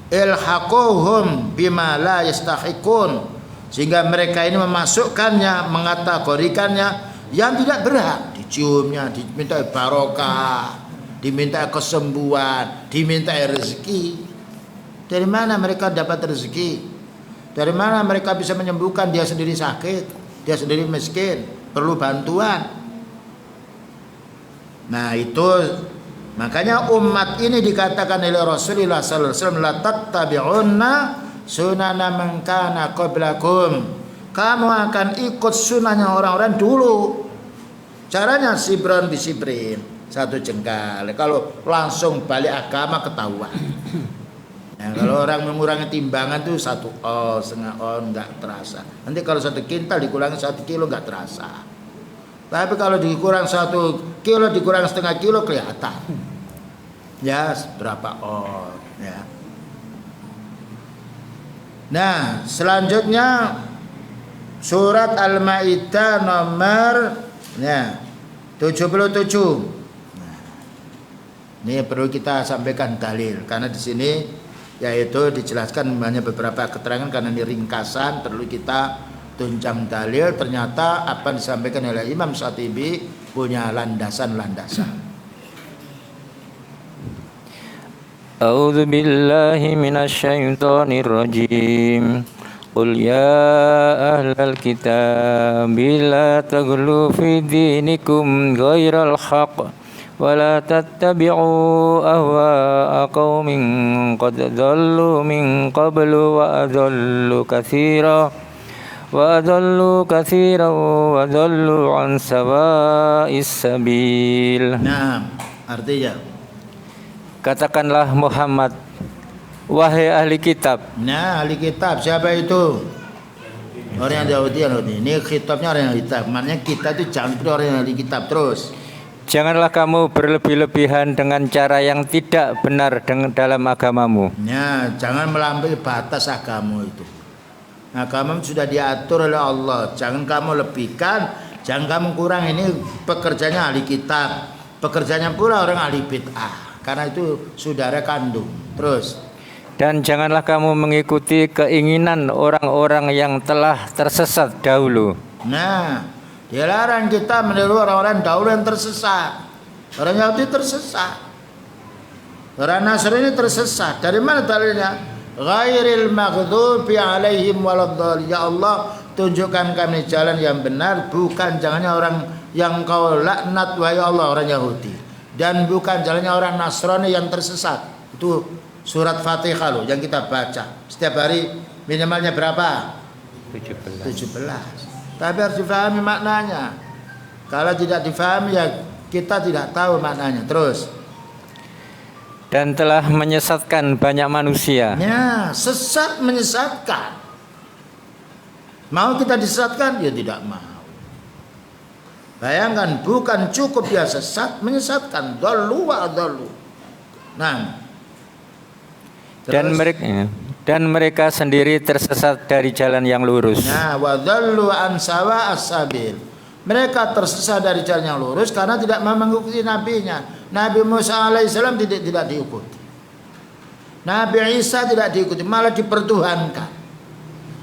ilhaquhum bima la yastahiqun, sehingga mereka ini memasukkannya, mengategorikannya yang tidak berhak. Diciumnya, diminta barokah, diminta kesembuhan, diminta rezeki. Dari mana mereka dapat rezeki? Dari mana mereka bisa menyembuhkan? Dia sendiri sakit, dia sendiri miskin, perlu bantuan. Nah itu makanya umat ini dikatakan oleh Rasulullah sallallahu alaihi wasallam, la tattabi'unna sunana man kana qablakum. Kamu akan ikut sunahnya orang-orang dulu. Caranya sibron bisibrin, satu jengkal. Kalau langsung balik agama ketahuan. Nah, kalau orang mengurangi timbangan tuh 1 on, setengah on, nggak terasa. Nanti kalau 1 kintal dikurangi 1 kilo nggak terasa. Tapi kalau dikurang 1 kilo, dikurang setengah kilo kelihatan. Ya, berapa on. Ya. Nah, selanjutnya surat Al-Maidah nomor 77. Nah, ini perlu kita sampaikan dalil karena di sini yaitu dijelaskan banyak beberapa keterangan, karena ini ringkasan perlu kita tunjang dalil. Ternyata apa yang disampaikan oleh Imam Syatibi punya landasan-landasan. A'udzu billahi minasyaitonir rajim. Qul ya ahlal kitab la taghlu fi dinikum ghairal haqq wa la tattabi'u ahwa'a qaumin qad dhallu min qablu wa adallu katsiran wa dhallu an sawa'is sabil. Nah, artinya katakanlah Muhammad, wahai ahli kitab. Nah, ahli kitab siapa itu? Orang yang Yahudi. Ini kitabnya orang yang ahli kitab. Maknanya kita itu jangan seperti orang yang ahli kitab. Terus, janganlah kamu berlebih-lebihan dengan cara yang tidak benar dalam agamamu. nah, jangan melampaui batas agama itu. Agama sudah diatur oleh Allah. Jangan kamu lebihkan, jangan kamu kurang. Ini pekerjanya ahli kitab, pekerjanya pula orang ahli bid'ah. Karena itu saudara kandung. Terus, dan janganlah kamu mengikuti keinginan orang-orang yang telah tersesat dahulu. nah, dilarang kita meniru orang-orang dahulu yang tersesat. Orang Yahudi tersesat, orang Nasrani tersesat. Dari mana dalilnya? Ghairil maghdubi alaihim waladdallin. Ya Allah, tunjukkan kami jalan yang benar, bukan jalannya orang yang kau laknat wahai Allah, orang Yahudi, dan bukan jalannya orang Nasrani yang tersesat. Itu surat Fatihah loh yang kita baca setiap hari, minimalnya berapa? 17. Tapi harus difahami maknanya. Kalau tidak difahami ya kita tidak tahu maknanya. Terus, dan telah menyesatkan banyak manusia. ya, sesat menyesatkan. Mau kita disesatkan? Ya tidak mau. Bayangkan, bukan cukup dia sesat, menyesatkan. Dallu wa adallu. Nah, Dan terus, mereka dan mereka sendiri tersesat dari jalan yang lurus. Nah, wa dhallu an sawa'as sabil. Mereka tersesat dari jalan yang lurus karena tidak mau mengikuti nabinya. Nabi Musa alaihissalam tidak diikuti. Nabi Isa tidak diikuti, malah dipertuhankan.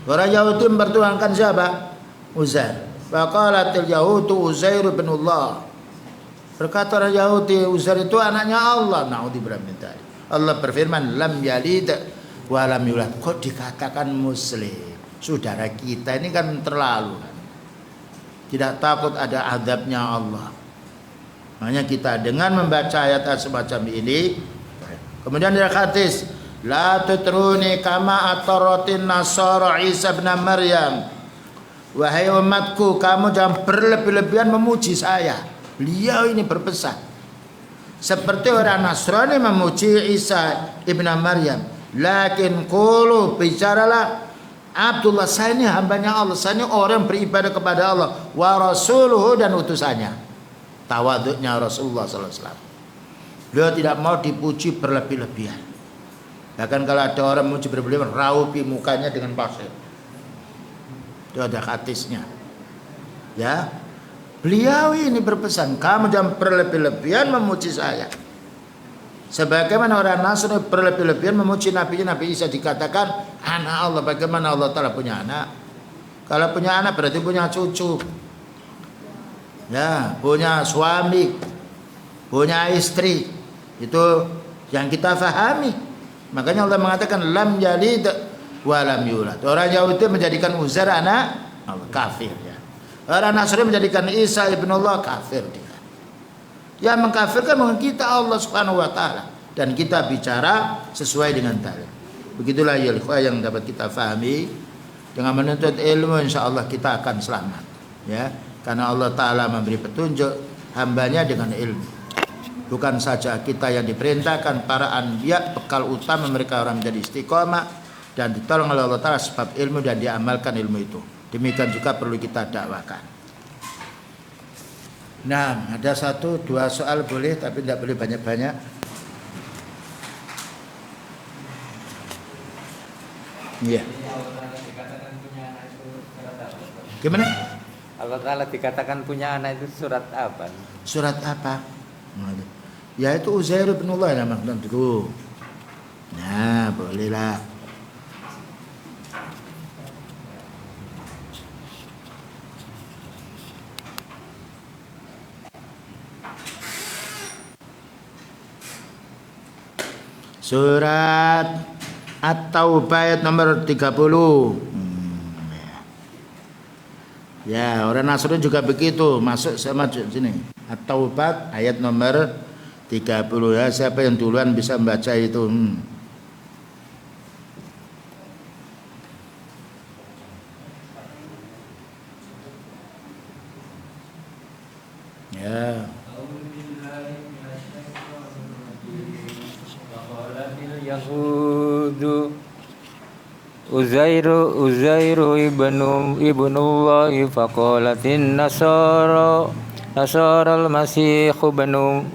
Orang Yahudi mempertuhankan siapa? Uzair. Wa qalatil yahudu Uzair bin Allah. Berkata orang Yahudi, Uzair itu anaknya Allah. Na'udzubillah min dzalik. Allah berfirman, lam yalid wa lam yulad. Kok dikatakan muslim? Saudara kita ini kan terlalu. Tidak takut ada azabnya Allah. Makanya kita dengan membaca ayat semacam ini, kemudian dari hadis, la tutruni kama ataratin nasara Isa bin Maryam. Wahai umatku, kamu jangan berlebih-lebihan memuji saya. Beliau ini berpesan seperti orang Nasrani memuji Isa ibn Maryam. Lakin qulu, bicaralah, Abdullah, saya ini hambanya Allah, saya ini orang beribadah kepada Allah, wa rasuluhu, dan utusannya. Tawaduknya Rasulullah SAW. Beliau tidak mau dipuji berlebih-lebihan. Bahkan kalau ada orang memuji berlebih-lebihan, raupi mukanya dengan pasir. Itu ada hadisnya. Ya, beliau ini berpesan, kamu jangan berlebih-lebihan memuji saya. Sebagaimana orang Nasrani berlebih-lebihan memuji Nabi Isa, dikatakan anak Allah. Bagaimana Allah Ta'ala punya anak? Kalau punya anak berarti punya cucu. Ya, punya suami, punya istri. Itu yang kita fahami. Makanya Allah mengatakan lam yalid wa lam yulad. Orang Yahudi menjadikan Uzair anak Allah, kafir ya. Orang Nasrani menjadikan Isa ibn Allah, kafir dia. Yang mengkafirkan bukan kita, Allah Subhanahu wa taala, dan kita bicara sesuai dengan dalil. Begitulah ya yang dapat kita fahami. Dengan menuntut ilmu insyaallah kita akan selamat ya. Karena Allah taala memberi petunjuk hambanya dengan ilmu. Bukan saja kita yang diperintahkan, para anbiya bekal utama mereka orang menjadi istiqomah dan ditolong oleh Allah taala sebab ilmu dan diamalkan ilmu itu. Demikian juga perlu kita dakwakan. Nah, ada 1-2 soal boleh, tapi tidak boleh banyak-banyak. Iya. Gimana? Allah Ta'ala dikatakan punya anak itu surat apa? Surat apa? Ya itu Uzair bin Allah namanya dulu. Nah, bolehlah. Surat At-Taubah ayat nomor 30. Ya, orang Nasrani juga begitu, masuk sama sini. At-Taubah ayat nomor 30 ya. Siapa yang duluan bisa membaca itu? Ya. Yahudu Uzairu ibnullah faqalatin nasara al-masih ibnu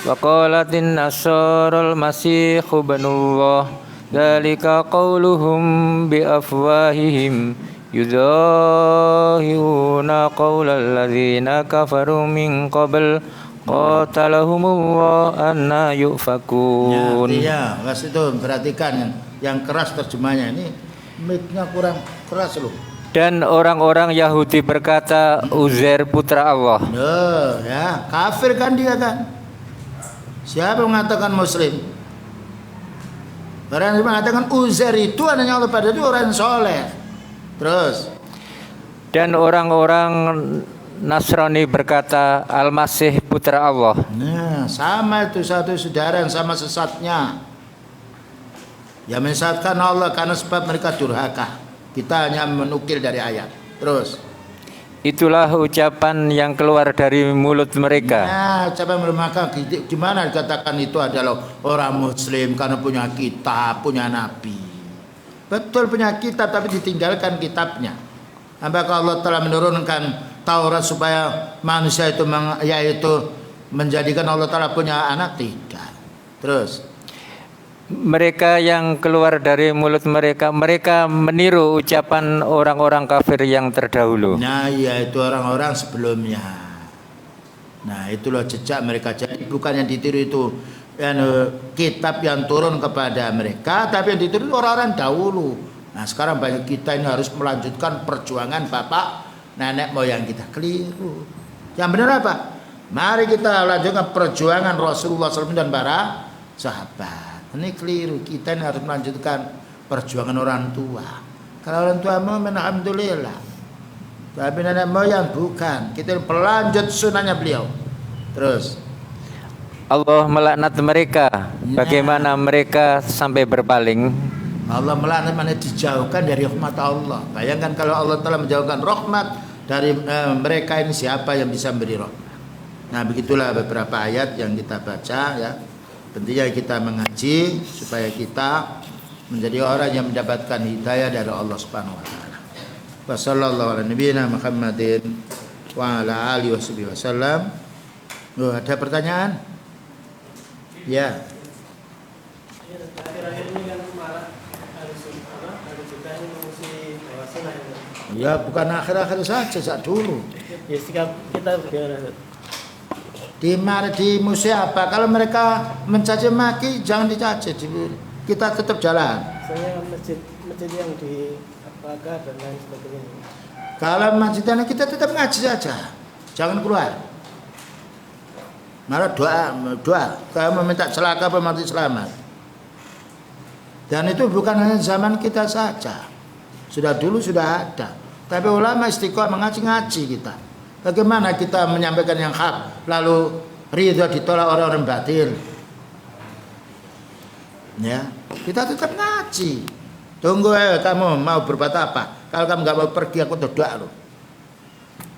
faqalatin nasara al-masih ibnullah dzalika qauluhum bi afwahihim yudahiruna qaulal ladzina kafaru min qabl qatalahumullah anna yufakun. Ya, Mas itu perhatikan yang keras terjemahnya ini, mic-nya kurang keras loh. Dan orang-orang Yahudi berkata Uzair putra Allah. Loh, ya, kafir kan dia kan. Siapa yang mengatakan muslim? Orang yang mengatakan Uzair itu anaknya Allah, padahal itu orang soleh. Terus, dan orang-orang Nasrani berkata Al-Masih putra Allah. Nah, sama itu satu saudara yang sama sesatnya. Yang menyesatkan Allah karena sebab mereka durhaka. Kita hanya menukil dari ayat. Terus, itulah ucapan yang keluar dari mulut mereka. nah, ucapan mereka gimana dikatakan itu adalah orang muslim karena punya kitab, punya nabi. Betul punya kitab tapi ditinggalkan kitabnya. Apakah Allah telah menurunkan Taurat supaya manusia itu menjadikan Allah Ta'ala punya anak? Tidak. Terus, mereka yang keluar dari mulut mereka, mereka meniru ucapan orang-orang kafir yang terdahulu. Nah, yaitu orang-orang sebelumnya. Nah, itulah jejak mereka. Jadi bukan yang ditiru itu kitab yang turun kepada mereka, tapi yang ditiru orang-orang dahulu. Nah, sekarang banyak kita ini harus melanjutkan perjuangan bapak nenek moyang kita. Keliru. Yang benar apa? Mari kita lanjutkan perjuangan Rasulullah SAW dan para sahabat. Ini keliru. Kita ini harus melanjutkan perjuangan orang tua. Kalau orang tua mau, alhamdulillah. Tapi nenek moyang bukan. Kita pelanjut sunnahnya beliau. Terus Allah melaknat mereka. Bagaimana mereka sampai berpaling? Allah melaknat, mana dijauhkan dari rahmat Allah. Bayangkan kalau Allah telah menjauhkan rahmat dari mereka, ini siapa yang bisa memberi rahmat? Nah, begitulah beberapa ayat yang kita baca ya. Pentingnya kita mengaji supaya kita menjadi orang yang mendapatkan hidayah dari Allah Subhanahu wa taala. Wa sallallahu ala nabiyyina Muhammadin wa ala alihi wasallam. Ada pertanyaan? Ya. Akhir-akhir ini kan malah harus juga ini mengusir sunnah. Ya, bukan akhir-akhir saja, sejak dulu. Ya, sikap kita bagaimana? Di musuh apa? Kalau mereka mencaci maki, jangan dicaci. Kita tetap jalan. Misalnya masjid yang di Apakah dan lain sebagainya. Kalau masjidnya kita tetap ngaji saja, jangan keluar. Malah doa. Kalau meminta celaka mati selamat. Dan itu bukan hanya zaman kita saja. Sudah dulu sudah ada. Tapi ulama istiqomah ngaji kita. Bagaimana kita menyampaikan yang hak lalu ridha ditolak orang-orang batil? Ya, kita tetap ngaji. Tunggu kamu mau berbuat apa? Kalau kamu nggak mau pergi, aku doa loh.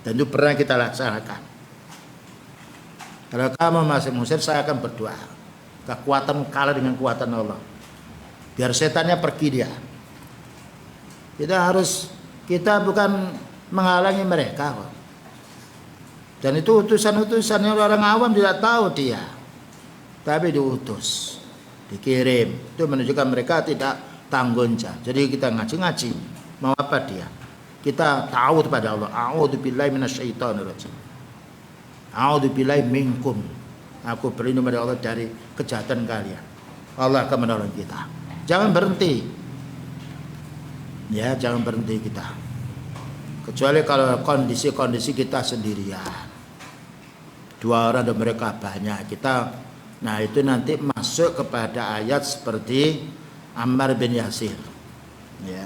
Dan itu pernah kita laksanakan. Kalau kamu masih musir, saya akan berdoa. Kekuatan kalah dengan kekuatan Allah. Biar setannya pergi dia. Kita bukan menghalangi mereka kok. Dan itu utusan-utusan yang orang awam tidak tahu dia. Tapi diutus, dikirim. Itu menunjukkan mereka tidak tanggung jawab. Jadi kita ngaji-ngaji. Mau apa dia? Kita tahu kepada Allah. A'udzubillahi minasyaitonirrajim. A'udzubillahi minkum. Aku berlindung pada Allah dari kejahatan kalian. Allah akan menolong kita. Jangan berhenti. Ya, jangan berhenti kita. Kecuali kalau kondisi kita sendirian. 2 orang dan mereka banyak. Nah itu nanti masuk kepada ayat seperti Ammar bin Yasir. Ya.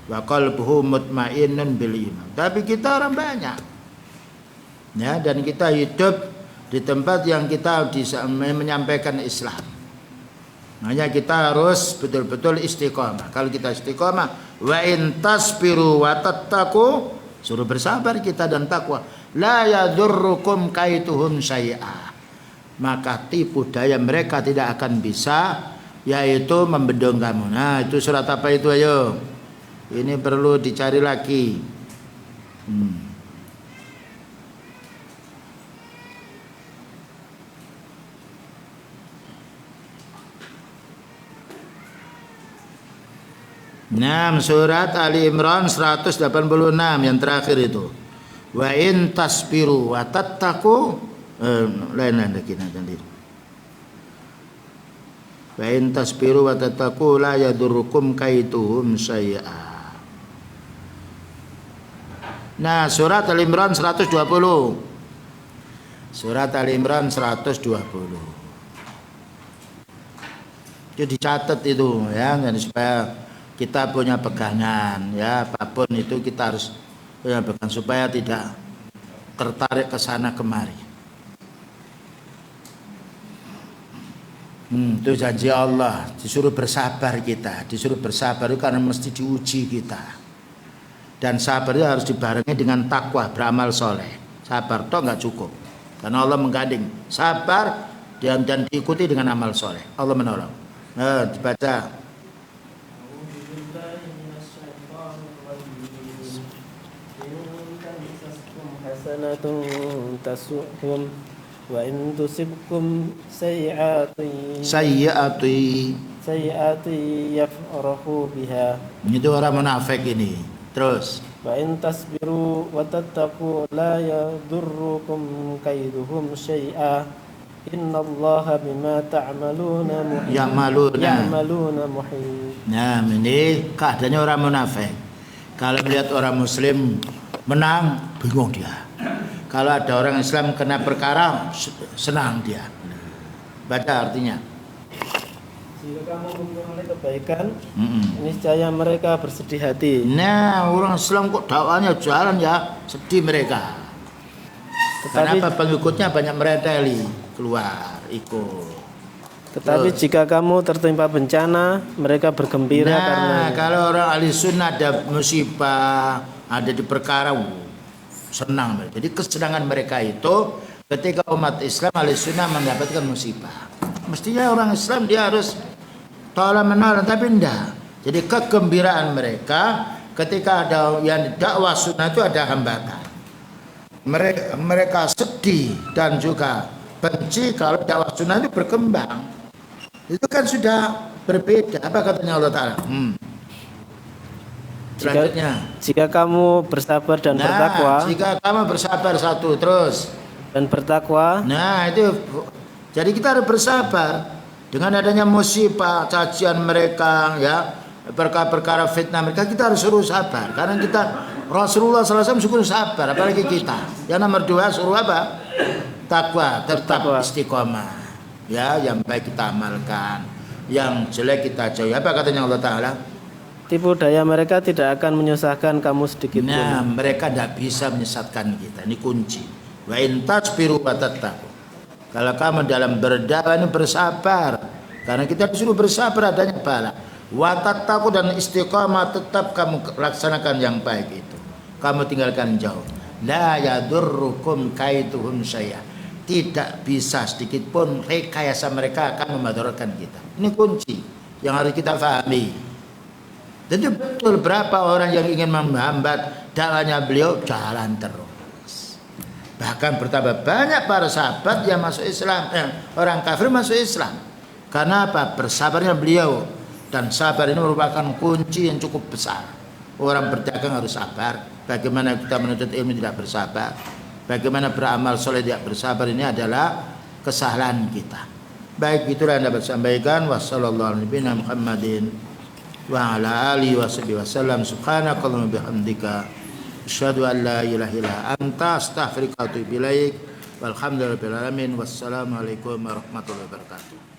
Wa qalbuhu mutmainnun bil iman. Tapi kita orang banyak. Ya, dan kita hidup di tempat yang kita bisa menyampaikan Islam. Makanya kita harus betul-betul istiqomah. Kalau kita istiqomah, wa in tasbiru wa tattaqu, suruh bersabar kita dan takwa, la yadurrukum kaituhum syai'a. Maka tipu daya mereka tidak akan bisa, yaitu membendung kamu. Nah, itu surat apa itu, ayo? Ini perlu dicari lagi. Surat Ali Imran 186 yang terakhir itu. Wa in tasbiru wa tattaqu, lain lagi nanti. Wa in tasbiru wa tattaqu la yadurrukum kaituhum syai'a. Nah, surat Ali Imran 120. Surat Ali Imran 120. Itu dicatat itu ya, dan supaya kita punya pegangan ya, apapun itu kita harus punya pegangan supaya tidak tertarik ke sana kemari. Itu janji Allah, disuruh bersabar kita, disuruh bersabar itu karena mesti diuji kita. Dan sabar itu harus dibarengi dengan takwa, beramal soleh. Sabar toh nggak cukup, karena Allah menggandeng sabar dan diikuti dengan amal soleh. Allah menolong. Nah, dibaca. Hasanatun tasuhum wa in tusibkum sayyi'atun sayyi'ati yafrahu biha. Itu orang munafik ini. Terus Wa in tasbiru wa tattaqu la yadurrukum kaiduhum syai'a. Innallaha bima ta'maluna ya'maluna muhit. Nah, ini keadaannya orang munafik. Kalau melihat orang muslim menang, bingung dia. Kalau ada orang Islam kena perkara, senang dia. Baca artinya. Jika kamu memperoleh kebaikan, niscaya mereka bersedih hati. Nah, orang Islam kok dakwanya jalan ya, sedih mereka. Kenapa pengikutnya banyak mereteli, keluar, ikut. Tetapi jika kamu tertimpa bencana, mereka bergembira karena kalau orang ahli sunnah ada musibah, ada di perkara, senang mereka. Jadi kesenangan mereka itu ketika umat Islam ahli sunnah mendapatkan musibah. Mestinya orang Islam dia harus tolong menolong, tapi enggak. Jadi kegembiraan mereka ketika ada yang dakwah sunnah itu ada hambatan. Mereka sedih dan juga benci kalau dakwah sunnah itu berkembang. Itu kan sudah berbeda. Apa katanya Allah Ta'ala? Selanjutnya, jika kamu bersabar dan bertakwa, jika kamu bersabar satu terus dan bertakwa, nah itu jadi kita harus bersabar dengan adanya musibah, cacian mereka, ya perkara-perkara fitnah mereka, kita harus suruh sabar karena kita Rasulullah SAW suruh sabar, apalagi kita. Yang nomor 2 suruh apa? Takwa, tetap istiqomah. Ya, yang baik kita amalkan, yang jelek kita jauhi. Apa katanya Allah Ta'ala? tipu daya mereka tidak akan menyusahkan kamu sedikit pun. Nah, mereka tidak bisa menyesatkan kita. Ini kunci. Wa in tasbiru wa tattaqu. Kalau kamu dalam berdakwah ini bersabar, karena kita disuruh bersabar adanya pahala. Wa tattaqu dan istiqamah tetap kamu laksanakan yang baik itu. Kamu tinggalkan jauh. La yadurrukum kaiduhum syai'a. Tidak bisa sedikit pun rekayasa mereka akan memudaratkan kita. Ini kunci yang harus kita pahami. Tentu betul berapa orang yang ingin menghambat dakwahnya beliau jalan terus. Bahkan bertambah banyak para sahabat yang masuk Islam, orang kafir masuk Islam. Karena apa? Bersabarnya beliau. Dan sabar ini merupakan kunci yang cukup besar. Orang berdagang harus sabar. Bagaimana kita menuntut ilmu tidak bersabar, bagaimana beramal soleh tidak bersabar, ini adalah kesalahan kita. Baik, itulah yang dapat sampaikan. Wassalamualaikum warahmatullahi wabarakatuh. Muhammadin wa ala alihi wasallam. Subhanakallahumma bihamdika asyhadu an la ilaha illa anta astaghfiruka wa atubu ilaik. Walhamdulillahirabbil alamin. Wassalamualaikum warahmatullahi wabarakatuh.